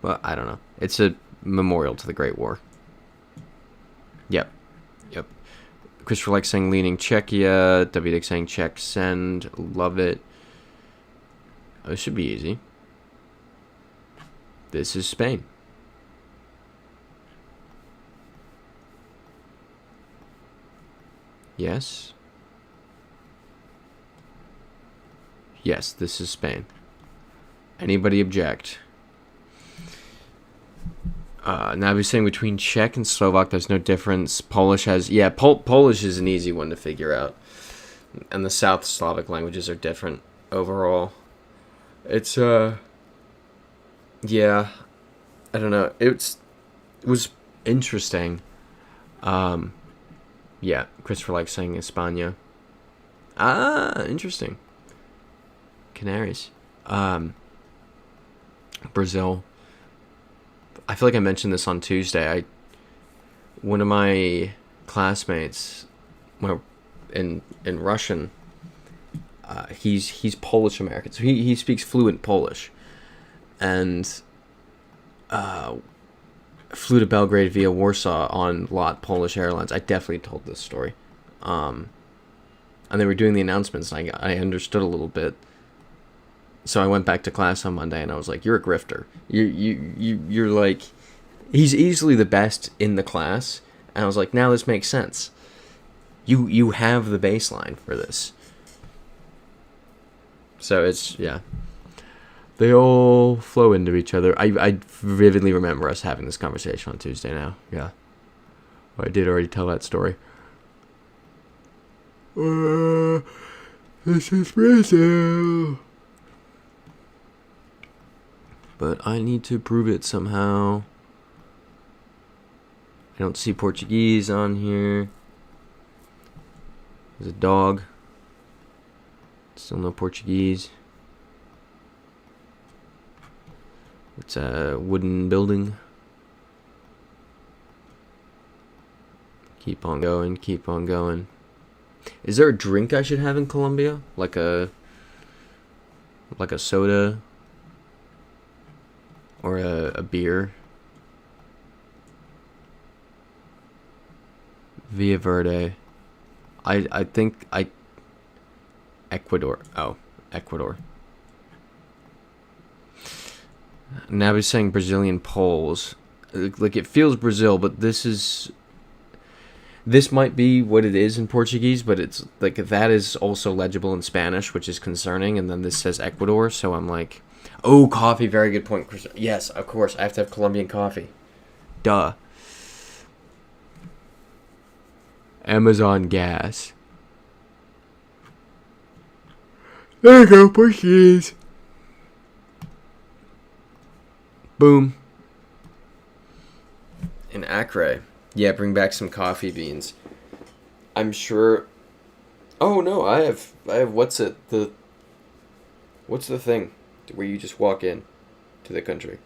Well, I don't know. It's a memorial to the Great War. Yep. Christopher likes saying leaning Czechia. W. Dick saying Czech send. Love it. Oh, this should be easy. This is Spain. Yes. Yes, this is Spain. Anybody object? Now we're saying between Czech and Slovak, there's no difference. Polish has... Yeah, Polish is an easy one to figure out. And the South Slavic languages are different overall. It's, yeah. I don't know. It was interesting. Yeah, Christopher likes saying España. Ah, interesting. Canaries. Brazil. I feel like I mentioned this on Tuesday. One of my classmates, in Russian, he's Polish American, so he speaks fluent Polish, and flew to Belgrade via Warsaw on LOT Polish Airlines. I definitely told this story, and they were doing the announcements, and I understood a little bit. So I went back to class on Monday, and I was like, "You're a grifter. You're like, he's easily the best in the class." And I was like, "Now this makes sense. You have the baseline for this." So it's, yeah. They all flow into each other. I vividly remember us having this conversation on Tuesday now. Yeah. Well, I did already tell that story. This is Brazil. But I need to prove it somehow. I don't see Portuguese on here. There's a dog. Still no Portuguese. It's a wooden building. Keep on going, keep on going. Is there a drink I should have in Colombia? Like a soda? Or a beer? Via Verde. I think Ecuador. Oh, Ecuador. Now he's saying Brazilian Poles. Like, it feels Brazil, but this might be what it is in Portuguese, but it's like that is also legible in Spanish, which is concerning. And then this says Ecuador, so I'm like, oh, coffee. Very good point. Yes, of course. I have to have Colombian coffee. Duh. Amazon gas. There you go, Portuguese. Boom. In Acre. Yeah, bring back some coffee beans. I'm sure. Oh no, I have what's the thing where you just walk in to the country?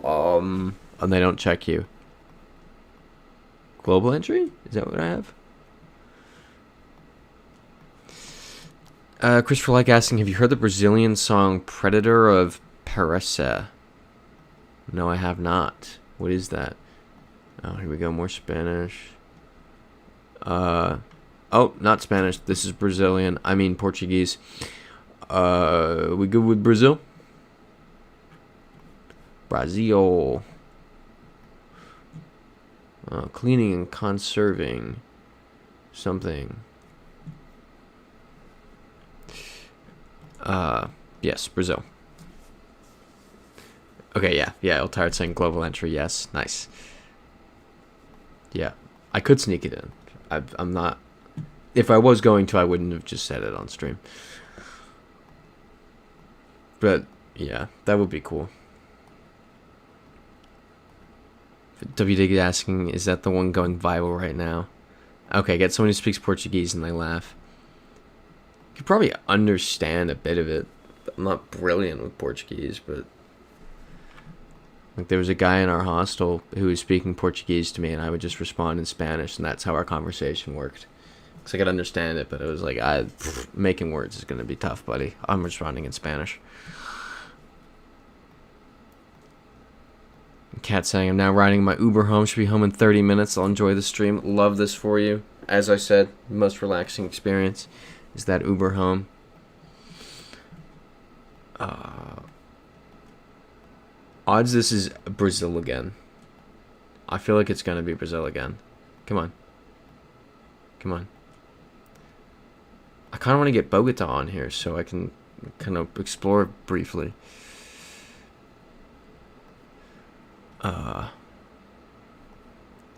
And they don't check you. Global entry? Is that what I have? Christopher Like asking, have you heard the Brazilian song Predator of Paris? No, I have not. What is that? Oh, here we go. More Spanish. Oh, not Spanish. This is Brazilian. I mean Portuguese. We good with Brazil? Brazil. Cleaning and conserving something. Yes, Brazil. Okay, yeah, Eltard saying global entry, yes, nice. Yeah, I could sneak it in. I'm not. If I was going to, I wouldn't have just said it on stream. But yeah, that would be cool. WD asking, is that the one going viral right now? Okay, get someone who speaks Portuguese and they laugh. You could probably understand a bit of it. I'm not brilliant with Portuguese, but like there was a guy in our hostel who was speaking Portuguese to me, and I would just respond in Spanish, and that's how our conversation worked. Because I could understand it, but it was like, making words is going to be tough, buddy. I'm responding in Spanish. Cat saying, I'm now riding my Uber home. Should be home in 30 minutes. I'll enjoy the stream. Love this for you. As I said, the most relaxing experience is that Uber home. Odds this is Brazil again. I feel like it's going to be Brazil again. Come on. Come on. I kind of want to get Bogota on here so I can kind of explore briefly.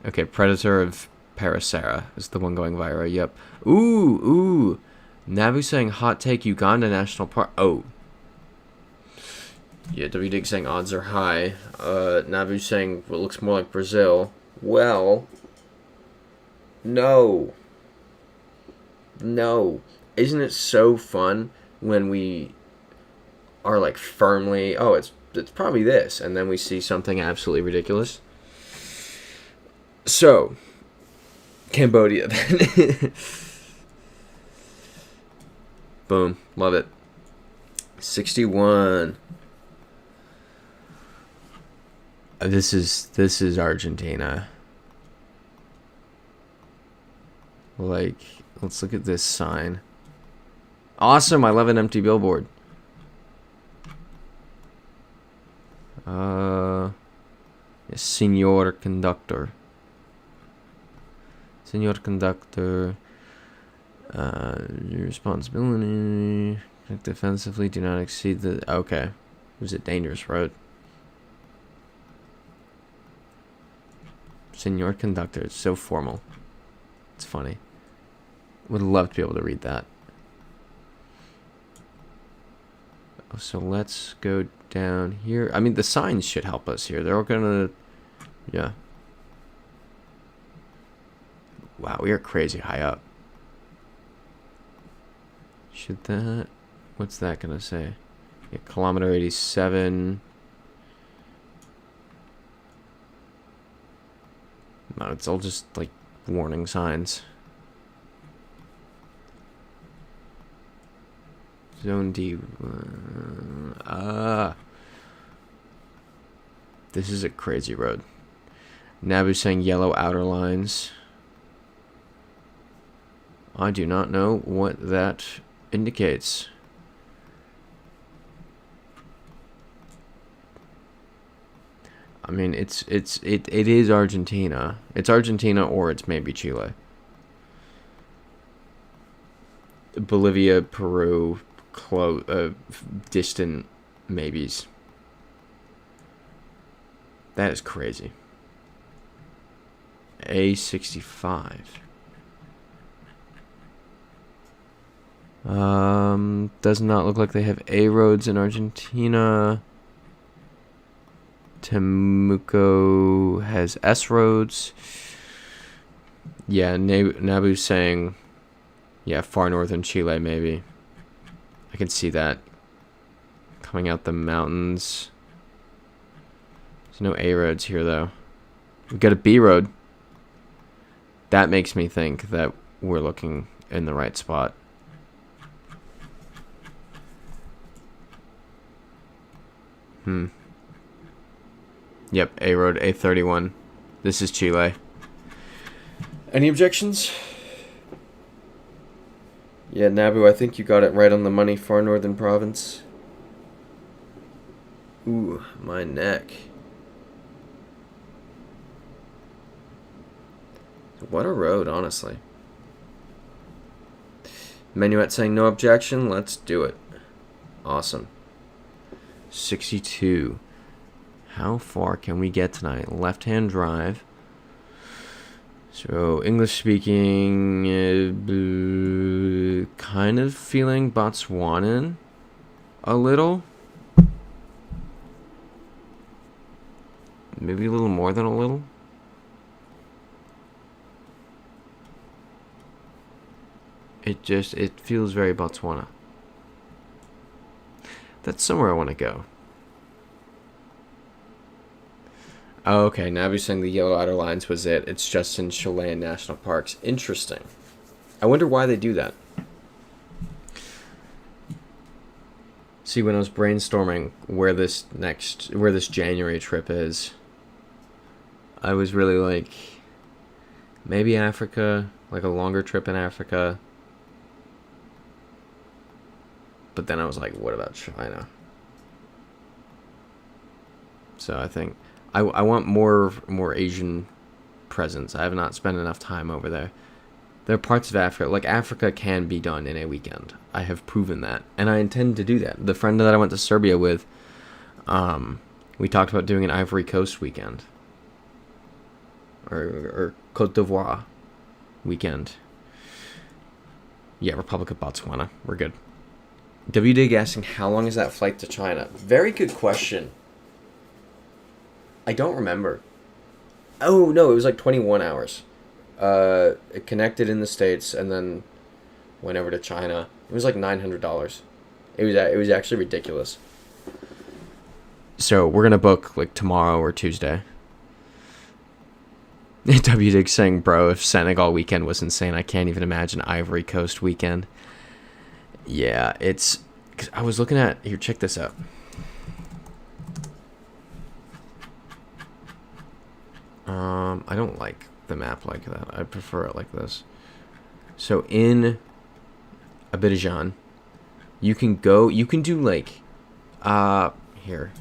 Okay, Predator of Paracera is the one going viral. Yep. Ooh. Nabu saying hot take Uganda National Park. Oh. Yeah, WDig saying odds are high. Nabu saying well, it looks more like Brazil. Well, no. Isn't it so fun when we are like firmly, oh, it's probably this, and then we see something absolutely ridiculous. So, Cambodia then. Boom, love it. 61. This is Argentina. Like, let's look at this sign. Awesome, I love an empty billboard. Senor Conductor. Senor Conductor. Your responsibility. Act defensively. Do not exceed the. Okay. It was a dangerous road. Senor Conductor. It's so formal. It's funny. Would love to be able to read that. So let's go down here. I mean, the signs should help us here. They're all gonna... Yeah. Wow, we are crazy high up. Should that... What's that gonna say? Yeah, kilometer 87. No, it's all just, like, warning signs. Zone D. This is a crazy road. Nabu saying yellow outer lines. I do not know what that indicates. I mean, it is Argentina. It's Argentina or it's maybe Chile. Bolivia, Peru, distant maybes. That is crazy. A65. Does not look like they have A roads in Argentina. Temuco has S roads. Yeah, Nabu's saying, yeah, far northern Chile maybe. I can see that coming out the mountains. There's no A roads here though. We got a B road. That makes me think that we're looking in the right spot. Yep, A road, A31. This is Chile. Any objections? Yeah, Nabu, I think you got it right on the money. Far northern province. Ooh, my neck. What a road, honestly. Menuet saying no objection. Let's do it. Awesome. 62. How far can we get tonight? Left-hand drive. So, English speaking, kind of feeling Botswanan a little. Maybe a little more than a little. It feels very Botswana. That's somewhere I want to go. Oh, okay, Nabu's saying the yellow outer lines was it. It's just in Chilean national parks. Interesting. I wonder why they do that. See, when I was brainstorming where this January trip is, I was really like, maybe Africa, like a longer trip in Africa. But then I was like, what about China? So I think I want more Asian presence. I have not spent enough time over there. There are parts of Africa, like Africa can be done in a weekend. I have proven that. And I intend to do that. The friend that I went to Serbia with, we talked about doing an Ivory Coast weekend. Or Côte d'Ivoire weekend. Yeah, Republic of Botswana. We're good. WD asking, how long is that flight to China? Very good question. I don't remember. Oh, no, it was like 21 hours. It connected in the States and then went over to China. It was like $900. It was actually ridiculous. So we're going to book like tomorrow or Tuesday. WD saying, bro, if Senegal weekend was insane, I can't even imagine Ivory Coast weekend. Yeah, it's... Cause I was looking at... Here, check this out. I don't like the map like that. I prefer it like this. So in Abidjan, you can do like... Here.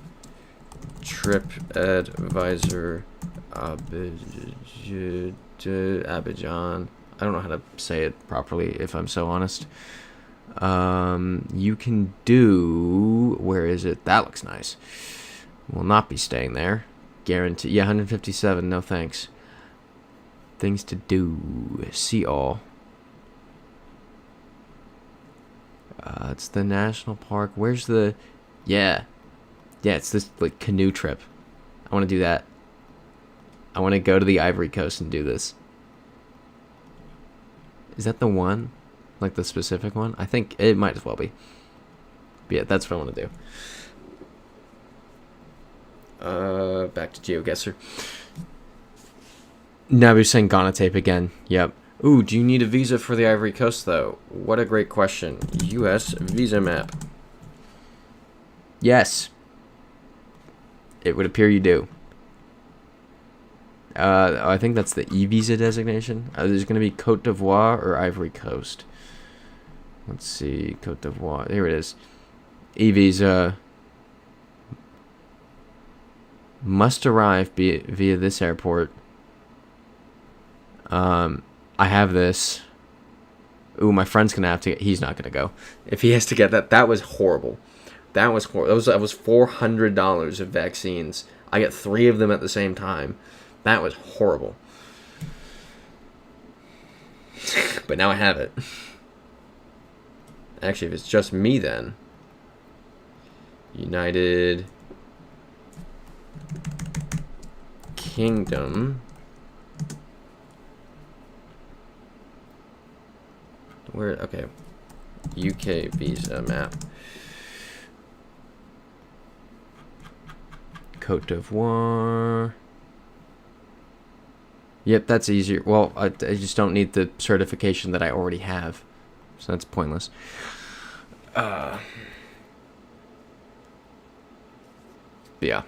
TripAdvisor Abidjan. I don't know how to say it properly, if I'm so honest. You can do... Where is it? That looks nice. Will not be staying there. Guarantee. Yeah, 157. No thanks. Things to do. See all. It's the national park. Where's the... Yeah. Yeah, it's this like canoe trip. I want to do that. I want to go to the Ivory Coast and do this. Is that the one? Like the specific one? I think it might as well be. But yeah, that's what I want to do. Back to GeoGuessr. Nabu saying Ghana tape again. Yep. Ooh, do you need a visa for the Ivory Coast, though? What a great question. U.S. visa map. Yes. It would appear you do. I think that's the e-visa designation. There's going to be Cote d'Ivoire or Ivory Coast. Let's see, Cote d'Ivoire. Here it is. E-visa must arrive via this airport. I have this. Ooh, my friend's gonna have to. He's not gonna go. If he has to get that, that was horrible. That was horrible. That was $400 of vaccines. I get 3 of them at the same time. That was horrible. But now I have it. Actually, if it's just me, then United Kingdom. Where? Okay. UK visa map. Cote d'Ivoire. Yep, that's easier. Well, I just don't need the certification that I already have. So that's pointless. Yeah.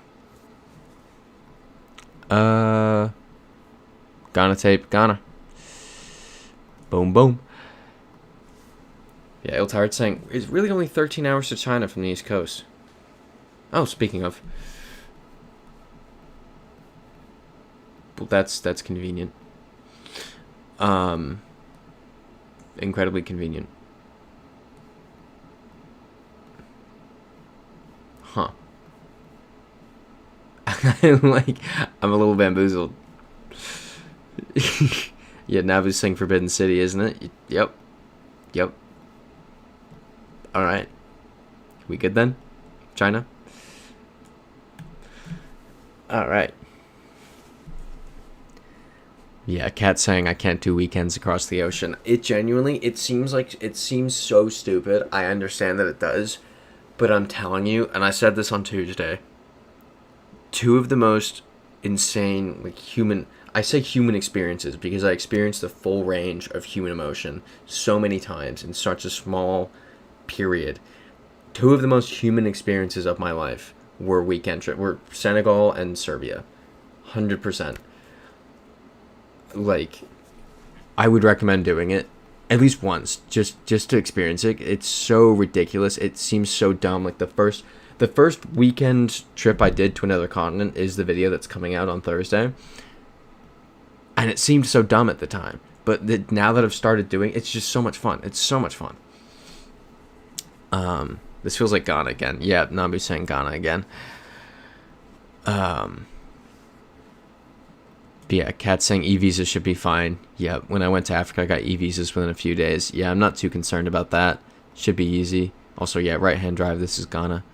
Ghana tape. Ghana. Boom, boom. Yeah, Iltard's saying, it's really only 13 hours to China from the East Coast. Oh, speaking of. Well, that's convenient. Incredibly convenient. Huh. Like, I'm a little bamboozled. Yeah, Nabu's saying Forbidden City, isn't it? Yep. Yep. Alright. We good then? China? Alright. Yeah, Kat saying I can't do weekends across the ocean. It genuinely, it seems so stupid. I understand that it does. But I'm telling you, and I said this on Tuesday, 2 of the most insane, like, I say human experiences because I experienced the full range of human emotion so many times in such a small period. 2 of the most human experiences of my life were were Senegal and Serbia. 100%. Like, I would recommend doing it at least once, just to experience it. It's so ridiculous. It seems so dumb. Like, the first weekend trip I did to another continent is the video that's coming out on Thursday. And it seemed so dumb at the time. But now that I've started doing it, it's just so much fun. It's so much fun. This feels like Ghana again. Yeah, Nabu's saying Ghana again. But yeah, Kat's saying e-visas should be fine. Yeah, when I went to Africa, I got e-visas within a few days. Yeah, I'm not too concerned about that. Should be easy. Also, yeah, right-hand drive. This is Ghana.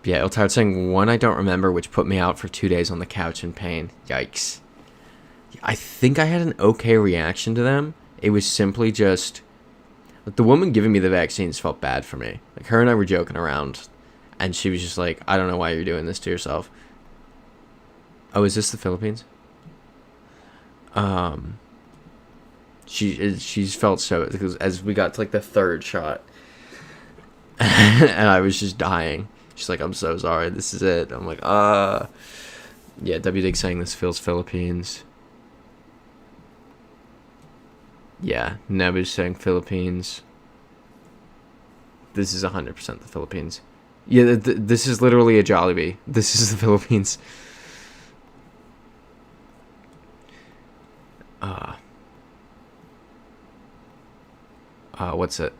Yeah, Iltard saying 1 I don't remember, which put me out for 2 days on the couch in pain. Yikes. I think I had an okay reaction to them. It was simply just, like, the woman giving me the vaccines felt bad for me. Like, her and I were joking around, and she was just like, I don't know why you're doing this to yourself. Oh, is this the Philippines? She's felt so, because as we got to, like, the 3rd shot, and I was just dying. She's like, I'm so sorry, this is it. I'm like, yeah, W-Dig saying this feels Philippines. Yeah, Nebu's saying Philippines. This is 100% the Philippines. Yeah, this is literally a Jollibee. This is the Philippines. What's it?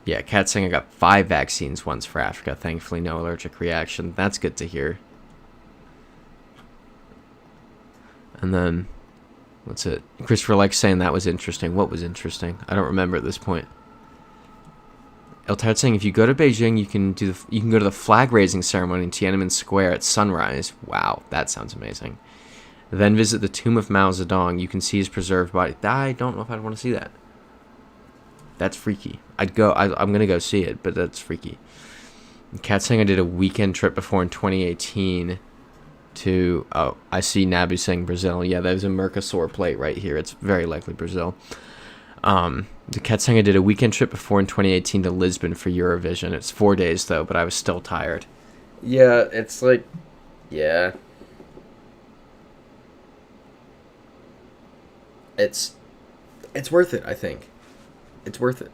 Yeah, Kat's saying I got 5 vaccines once for Africa. Thankfully, no allergic reaction. That's good to hear. And then, what's it? Christopher likes saying that was interesting. What was interesting? I don't remember at this point. Eltard saying if you go to Beijing, you can go to the flag raising ceremony in Tiananmen Square at sunrise. Wow, that sounds amazing. Then visit the tomb of Mao Zedong. You can see his preserved body. I don't know if I'd want to see that. That's freaky. I'd go. I'm gonna go see it, but that's freaky. Kat saying I did a weekend trip before in 2018 to. Oh, I see Nabu saying Brazil. Yeah, there's a Mercosur plate right here. It's very likely Brazil. The cat saying I did a weekend trip before in 2018 to Lisbon for Eurovision. It's 4 days though, but I was still tired. Yeah, it's like, yeah. It's worth it, I think. It's worth it.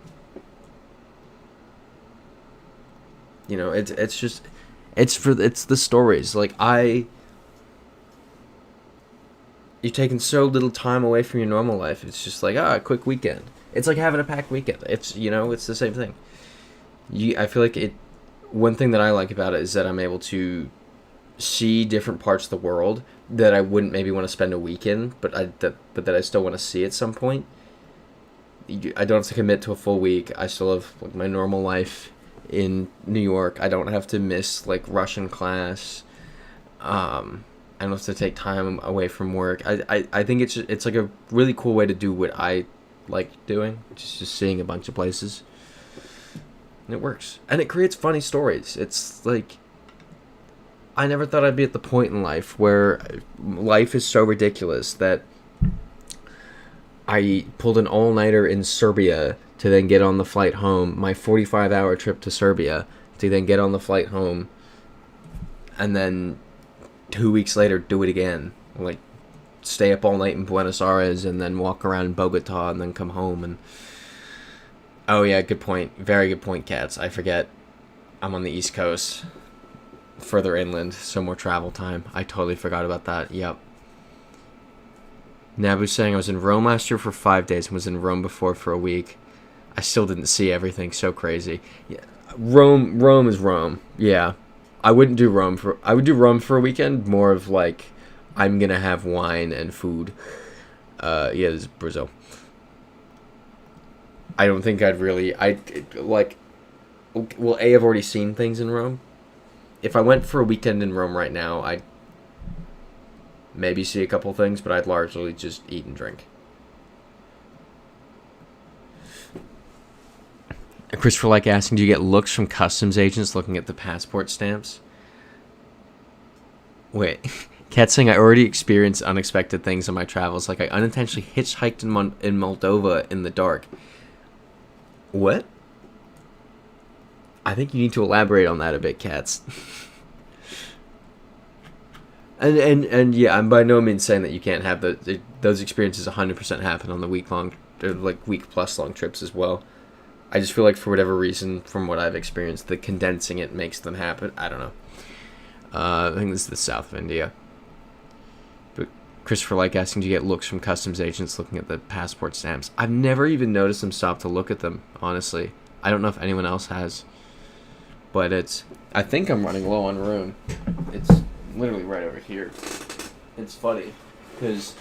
You know, it's just it's the stories. Like you're taking so little time away from your normal life. It's just like, a quick weekend. It's like having a packed weekend. It's, it's the same thing. I feel like one thing that I like about it is that I'm able to see different parts of the world that I wouldn't maybe want to spend a week in, but that I still want to see at some point. I don't have to commit to a full week. I still have like my normal life in New York. I don't have to miss like Russian class. I don't have to take time away from work. I think it's like a really cool way to do what I like doing, just seeing a bunch of places. And it works. And it creates funny stories. It's like, I never thought I'd be at the point in life where life is so ridiculous that I pulled an all-nighter in Serbia to then get on the flight home, my 45-hour trip to Serbia, to then get on the flight home, and then 2 weeks later do it again. Like, stay up all night in Buenos Aires and then walk around Bogota and then come home. And oh yeah, good point. Very good point, Cats. I forget. I'm on the East Coast. Further inland, so more travel time. I totally forgot about that. Yep. Nabu's saying I was in Rome last year for 5 days and was in Rome before for a week. I still didn't see everything. So crazy. Yeah. Rome is Rome. Yeah. I would do Rome for a weekend, more of like, I'm gonna have wine and food. Yeah, this is Brazil. I don't think I've already seen things in Rome. If I went for a weekend in Rome right now, I'd maybe see a couple things, but I'd largely just eat and drink. Christopher asking, do you get looks from customs agents looking at the passport stamps? Wait, Cat saying I already experienced unexpected things on my travels, like I unintentionally hitchhiked in Moldova in the dark. What? I think you need to elaborate on that a bit, Cats. and yeah, I'm by no means saying that you can't have those experiences 100% happen on the week plus long trips as well. I just feel like for whatever reason, from what I've experienced, the condensing it makes them happen. I don't know. I think this is the south of India. But Christopher asking, do you get looks from customs agents looking at the passport stamps? I've never even noticed them stop to look at them, honestly. I don't know if anyone else has. But I think I'm running low on room. It's literally right over here. It's funny, because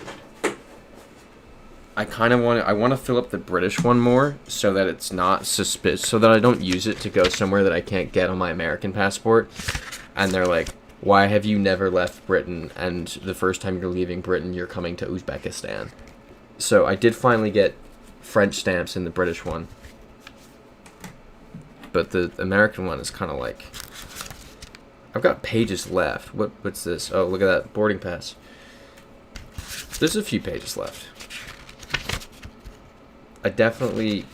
I want to fill up the British one more so that it's not suspicious, so that I don't use it to go somewhere that I can't get on my American passport. And they're like, why have you never left Britain? And the first time you're leaving Britain, you're coming to Uzbekistan. So I did finally get French stamps in the British one. But the American one is kind of like, I've got pages left. What's this? Oh, look at that boarding pass. There's a few pages left. I definitely...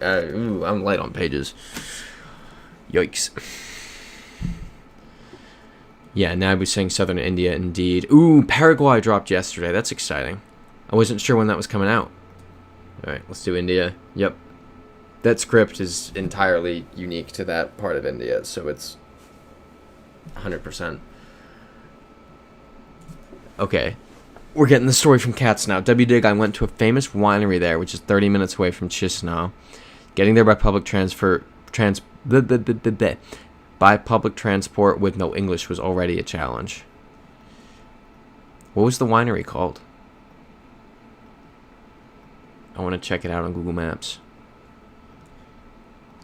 I'm light on pages. Yikes. Yeah, Nabu's saying Southern India, indeed. Ooh, Paraguay dropped yesterday. That's exciting. I wasn't sure when that was coming out. Alright, let's do India. Yep. That script is entirely unique to that part of India, so it's 100%. Okay. We're getting the story from Cats now. WDig, I went to a famous winery there, which is 30 minutes away from Chisinau. Getting there by public transport with no English was already a challenge. What was the winery called? I want to check it out on Google Maps.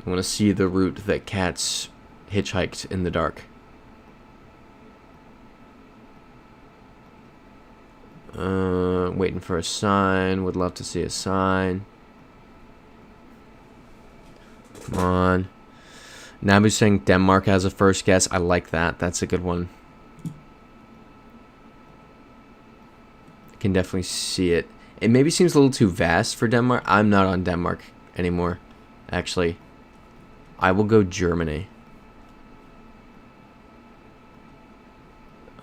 I want to see the route that Cats hitchhiked in the dark. Waiting for a sign. Would love to see a sign. Come on. Nabu's saying Denmark has a first guess. I like that. That's a good one. I can definitely see it. It maybe seems a little too vast for Denmark. I'm not on Denmark anymore, actually. I will go Germany.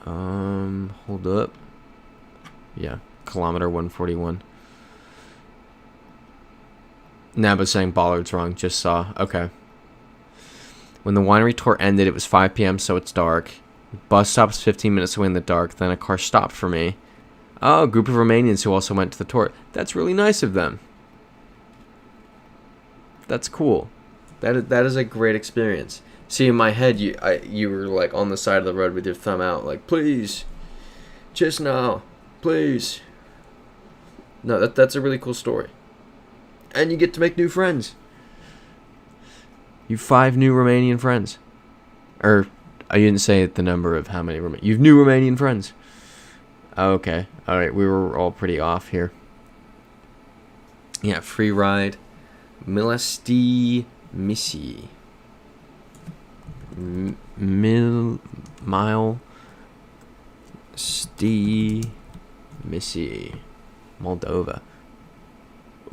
Hold up. Yeah, kilometer 141. Naba's saying Bollard's wrong. Just saw. Okay. When the winery tour ended, it was 5 p.m., so it's dark. Bus stops 15 minutes away in the dark. Then a car stopped for me. Oh, a group of Romanians who also went to the tour. That's really nice of them. That's cool. That is a great experience. See, in my head, you were like on the side of the road with your thumb out, like, please, just now, please. No, that's a really cool story. And you get to make new friends. You 5 new Romanian friends. Or, I didn't say the number of how many You've new Romanian friends. Okay. Alright, we were all pretty off here. Yeah, free ride. Milasti Missy. Mile Sti Missy. Moldova.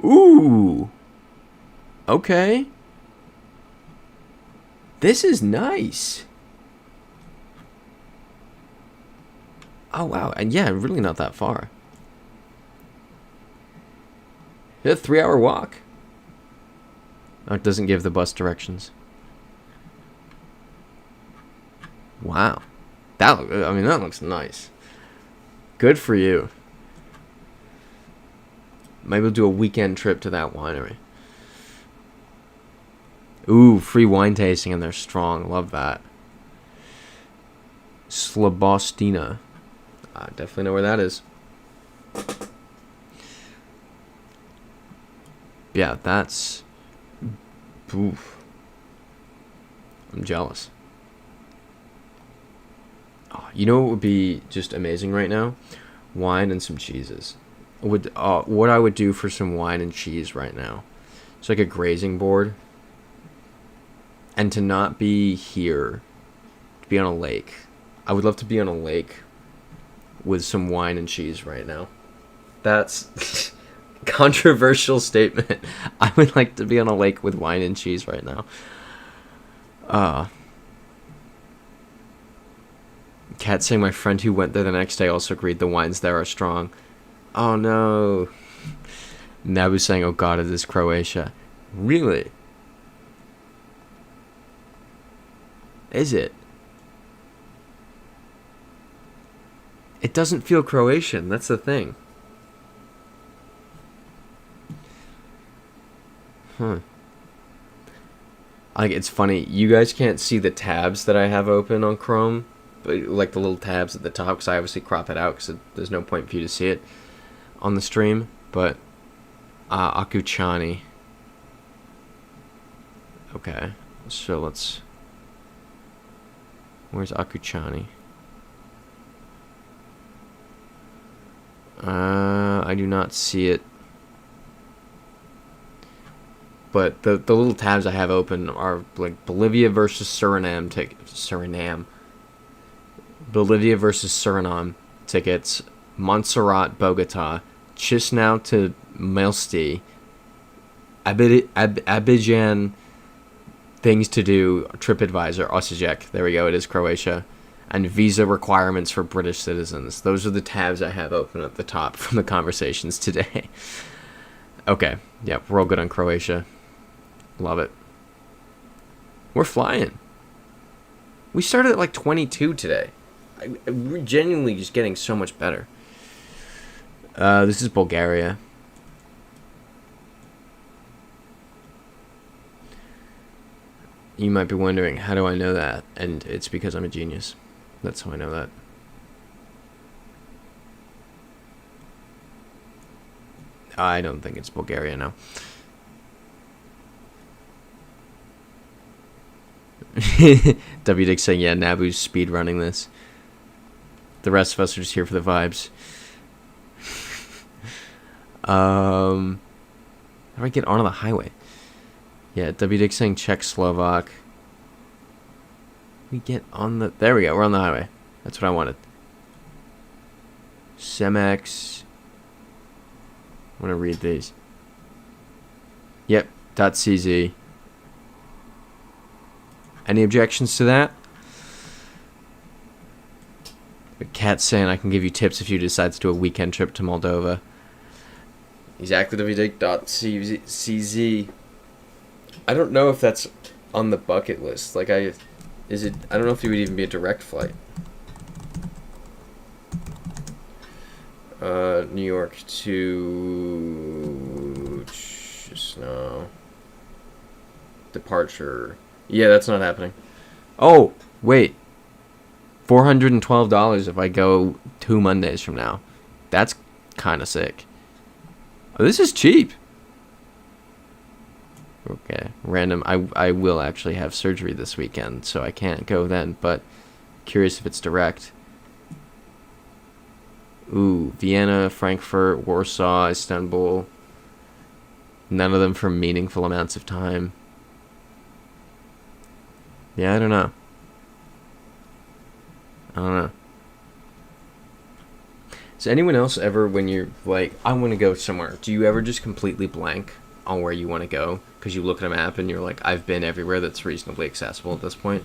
Ooh. Okay. This is nice. Oh, wow. And yeah, really not that far. A 3-hour walk. Oh, it doesn't give the bus directions. Wow. That looks nice. Good for you. Maybe we'll do a weekend trip to that winery. Ooh, free wine tasting, and they're strong. Love that. Slabostina. I definitely know where that is. Yeah, that's... Oof. I'm jealous. Oh, you know what would be just amazing right now? Wine and some cheeses. What I would do for some wine and cheese right now. It's like a grazing board. And to not be here. To be on a lake. I would love to be on a lake with some wine and cheese right now. That's controversial statement. I would like to be on a lake with wine and cheese right now. Kat saying my friend who went there the next day also agreed the wines there are strong. Oh no. Nabu saying, oh god, it is Croatia. Really? Is it? It doesn't feel Croatian, that's the thing. Like, it's funny, you guys can't see the tabs that I have open on Chrome, but like the little tabs at the top, because I obviously crop it out because there's no point for you to see it on the stream. But Akuchani. Okay, so let's... Where's Akuchani? I do not see it. But the little tabs I have open are like Bolivia versus Suriname. Bolivia versus Suriname tickets. Montserrat, Bogota. Chisinau to Melsti. Abidjan, things to do, TripAdvisor, Osijek. There we go, it is Croatia. And visa requirements for British citizens. Those are the tabs I have open at the top from the conversations today. Okay, yeah, we're all good on Croatia. Love it. We're flying. We started at like 22 today. We're genuinely just getting so much better. This is Bulgaria. You might be wondering, how do I know that? And it's because I'm a genius. That's how I know that. I don't think it's Bulgaria now. W Dick saying, yeah, Nabu's speed running this. The rest of us are just here for the vibes. How do I get onto the highway? Yeah, W Dick saying Czech Slovak. We get on the... There we go, we're on the highway. That's what I wanted. Cemex. I want to read these. Yep, .cz. Any objections to that? The cat's saying I can give you tips if you decide to do a weekend trip to Moldova. Exactly, wdig.cz. I don't know if that's on the bucket list. Like, I don't know if it would even be a direct flight. New York to no departure. Yeah, that's not happening. Oh, wait. $412 if I go 2 Mondays from now. That's kind of sick. Oh, this is cheap. Okay, random. I will actually have surgery this weekend, so I can't go then, but curious if it's direct. Ooh, Vienna, Frankfurt, Warsaw, Istanbul. None of them for meaningful amounts of time. Yeah, I don't know. Does anyone else ever, when you're like, I want to go somewhere, do you ever just completely blank on where you want to go? Because you look at a map and you're like, I've been everywhere that's reasonably accessible at this point.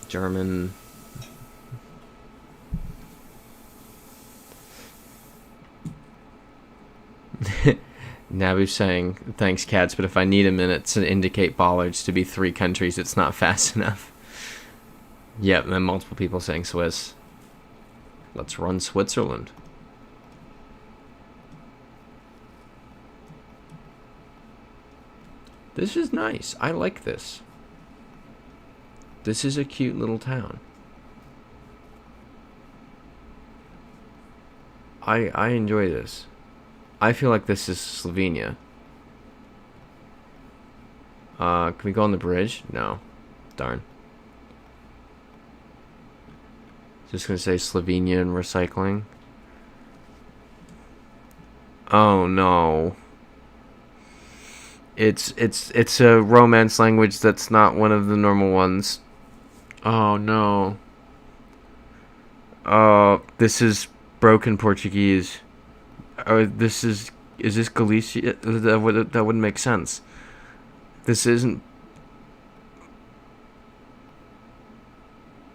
German. Nabu saying, thanks cats, but if I need a minute to indicate bollards to be 3 countries, it's not fast enough. Yep, and then multiple people saying Swiss. Let's run Switzerland. This is nice. I like this. This is a cute little town. I enjoy this. I feel like this is Slovenia. Can we go on the bridge? No. Darn. Just gonna say Slovenia and recycling. Oh no. It's a Romance language that's not one of the normal ones. Oh no. This is broken Portuguese. Oh, is this Galicia? That wouldn't make sense. This isn't.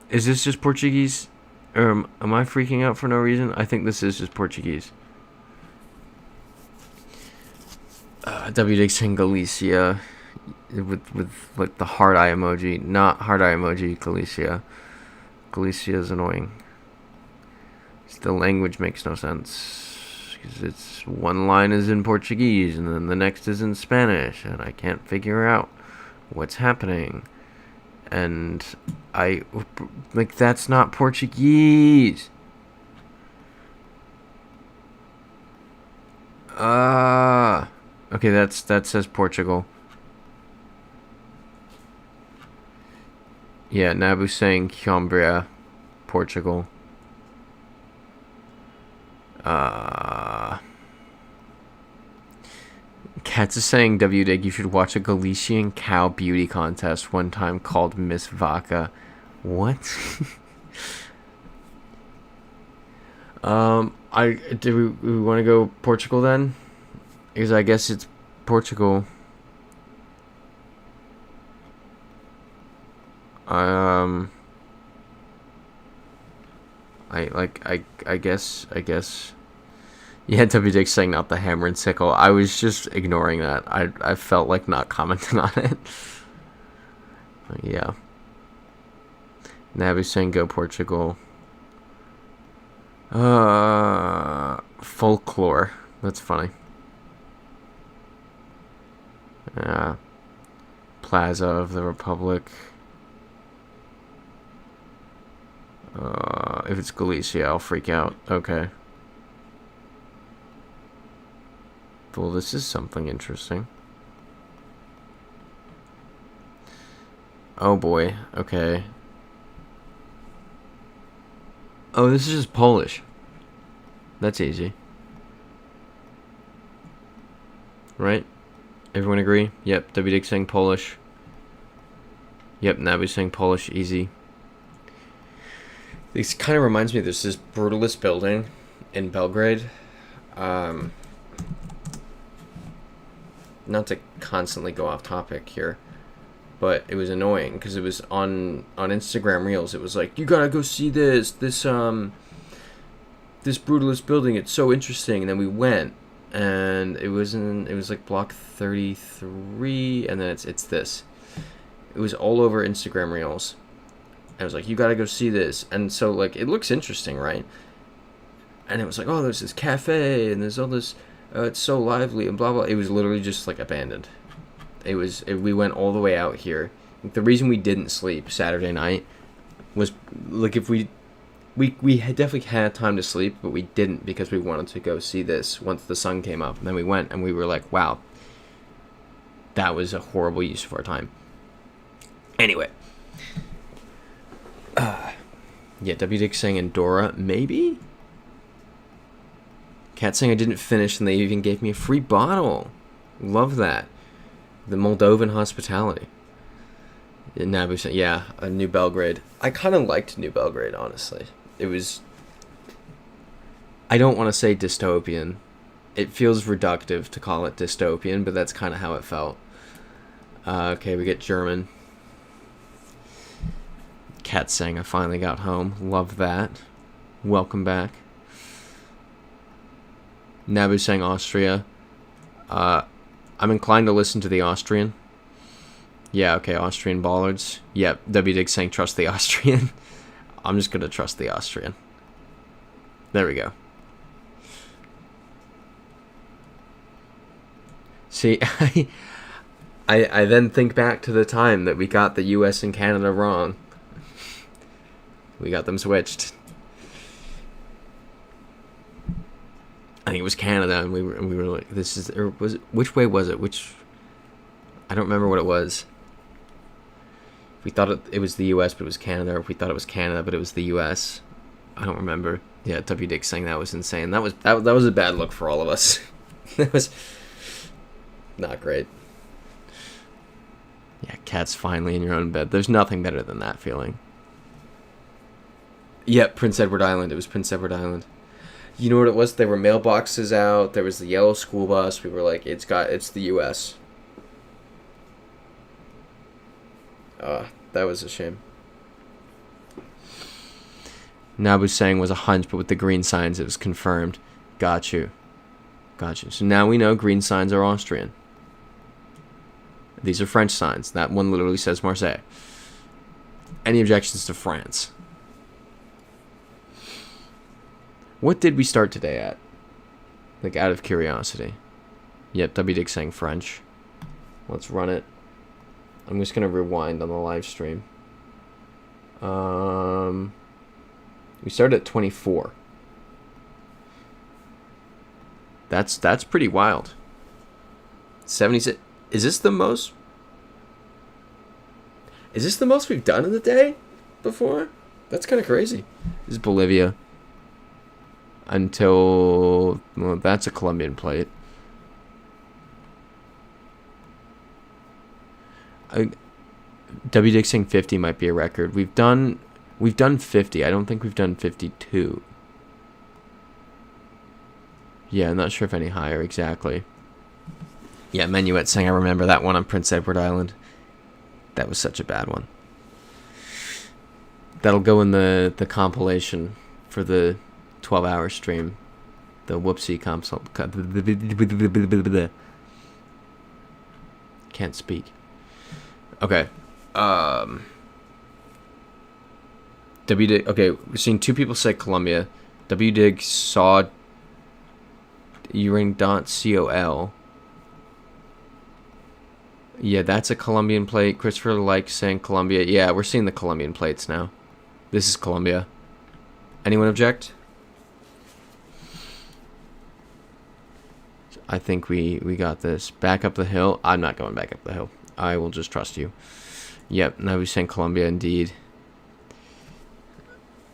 Is this just Portuguese? Or am I freaking out for no reason? I think this is just Portuguese. WD saying Galicia with like the heart eye emoji, not heart eye emoji. Galicia. Galicia is annoying. The language makes no sense. Because it's one line is in Portuguese and then the next is in Spanish and I can't figure out what's happening. And that's not Portuguese. Okay, that says Portugal. Yeah, Nabu saying Cumbria, Portugal. Cats is saying, WDig, you should watch a Galician cow beauty contest one time called Miss Vaca. What? Do we want to go Portugal then? Because I guess it's Portugal. I guess. Yeah, WDig's saying not the hammer and sickle. I was just ignoring that. I felt like not commenting on it. But yeah. Nabu's saying go Portugal. Folklore. That's funny. Plaza of the Republic. If it's Galicia, I'll freak out. Okay. Well, this is something interesting. Oh boy. Okay. Oh, this is just Polish. That's easy. Right? Everyone agree? Yep, WDig saying Polish. Yep, Nabu saying Polish, easy. This kind of reminds me, there's this brutalist building in Belgrade. Not to constantly go off topic here, but it was annoying because it was on Instagram Reels. It was like, you gotta go see this brutalist building. It's so interesting. And then we went, and it was like block 33, and then it's this. It was all over Instagram Reels. I was like, you gotta go see this. And so, like, it looks interesting, right? And it was like, oh, there's this cafe, and there's all this, it's so lively, and blah, blah. It was literally just, like, abandoned. We went all the way out here. The reason we didn't sleep Saturday night was, like, if we had definitely had time to sleep, but we didn't because we wanted to go see this once the sun came up. And then we went, and we were like, wow, that was a horrible use of our time. Anyway. Yeah, W. Dick saying Andorra, maybe? Cat saying I didn't finish, and they even gave me a free bottle. Love that. The Moldovan hospitality. Nabu saying, yeah, New Belgrade. I kind of liked New Belgrade, honestly. It was... I don't want to say dystopian. It feels reductive to call it dystopian, but that's kind of how it felt. Okay, we get German. Cat saying I finally got home. Love that. Welcome back. Nabu saying Austria. I'm inclined to listen to the Austrian. Yeah, okay, Austrian bollards. Yep, W. Dig saying trust the Austrian. I'm just gonna trust the Austrian. There we go. See, I then think back to the time that we got the US and Canada wrong. We got them switched. I think it was Canada, and we were like, "This is," or was it, which way was it? I don't remember what it was. We thought it was the U.S., but it was Canada. Or if we thought it was Canada, but it was the U.S. I don't remember. Yeah, W. Dick saying that was insane. That was a bad look for all of us. That was not great. Yeah, Cat's finally in your own bed. There's nothing better than that feeling. Yep, Prince Edward Island. It was Prince Edward Island. You know what it was? There were mailboxes out. There was the yellow school bus. We were like, it's the U.S. That was a shame. Nabu saying was a hunch, but with the green signs, it was confirmed. Got you. So now we know green signs are Austrian. These are French signs. That one literally says Marseille. Any objections to France? What did we start today at? Like, out of curiosity. Yep, W. Dick saying French. Let's run it. I'm just going to rewind on the live stream. We started at 24. That's pretty wild. 76. Is this the most we've done in the day before? That's kind of crazy. This is Bolivia. Until, well, that's a Colombian plate. W. Dick saying 50 might be a record. We've done 50. I don't think we've done 52. Yeah, I'm not sure if any higher exactly. Yeah, Menuet saying I remember that one on Prince Edward Island. That was such a bad one. That'll go in the compilation for the 12-hour stream. The whoopsie can't speak. Okay. W. Dig. Okay, we're seeing two people say Colombia. W. Dig saw Uring.col. Yeah, that's a Colombian plate. Christopher likes saying Colombia. Yeah, we're seeing the Colombian plates now. This is Colombia. Anyone object? I think we got this. Back up the hill. I'm not going back up the hill. I will just trust you. Yep, now we're saying Colombia indeed.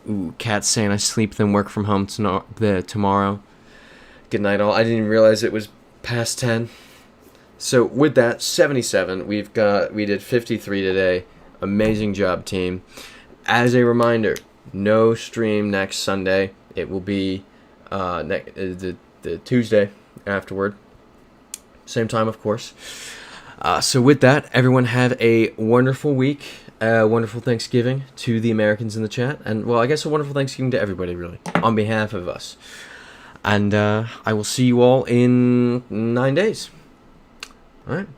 Ooh, Cat's saying I sleep then work from home tomorrow. Good night all. I didn't even realize it was past 10. So with that, 77. We did 53 today. Amazing job, team. As a reminder, no stream next Sunday. It will be the Tuesday afterward. Same time, of course. So with that, everyone have a wonderful week, wonderful Thanksgiving to the Americans in the chat, and, well, I guess a wonderful Thanksgiving to everybody, really, on behalf of us. And I will see you all in 9 days. All right.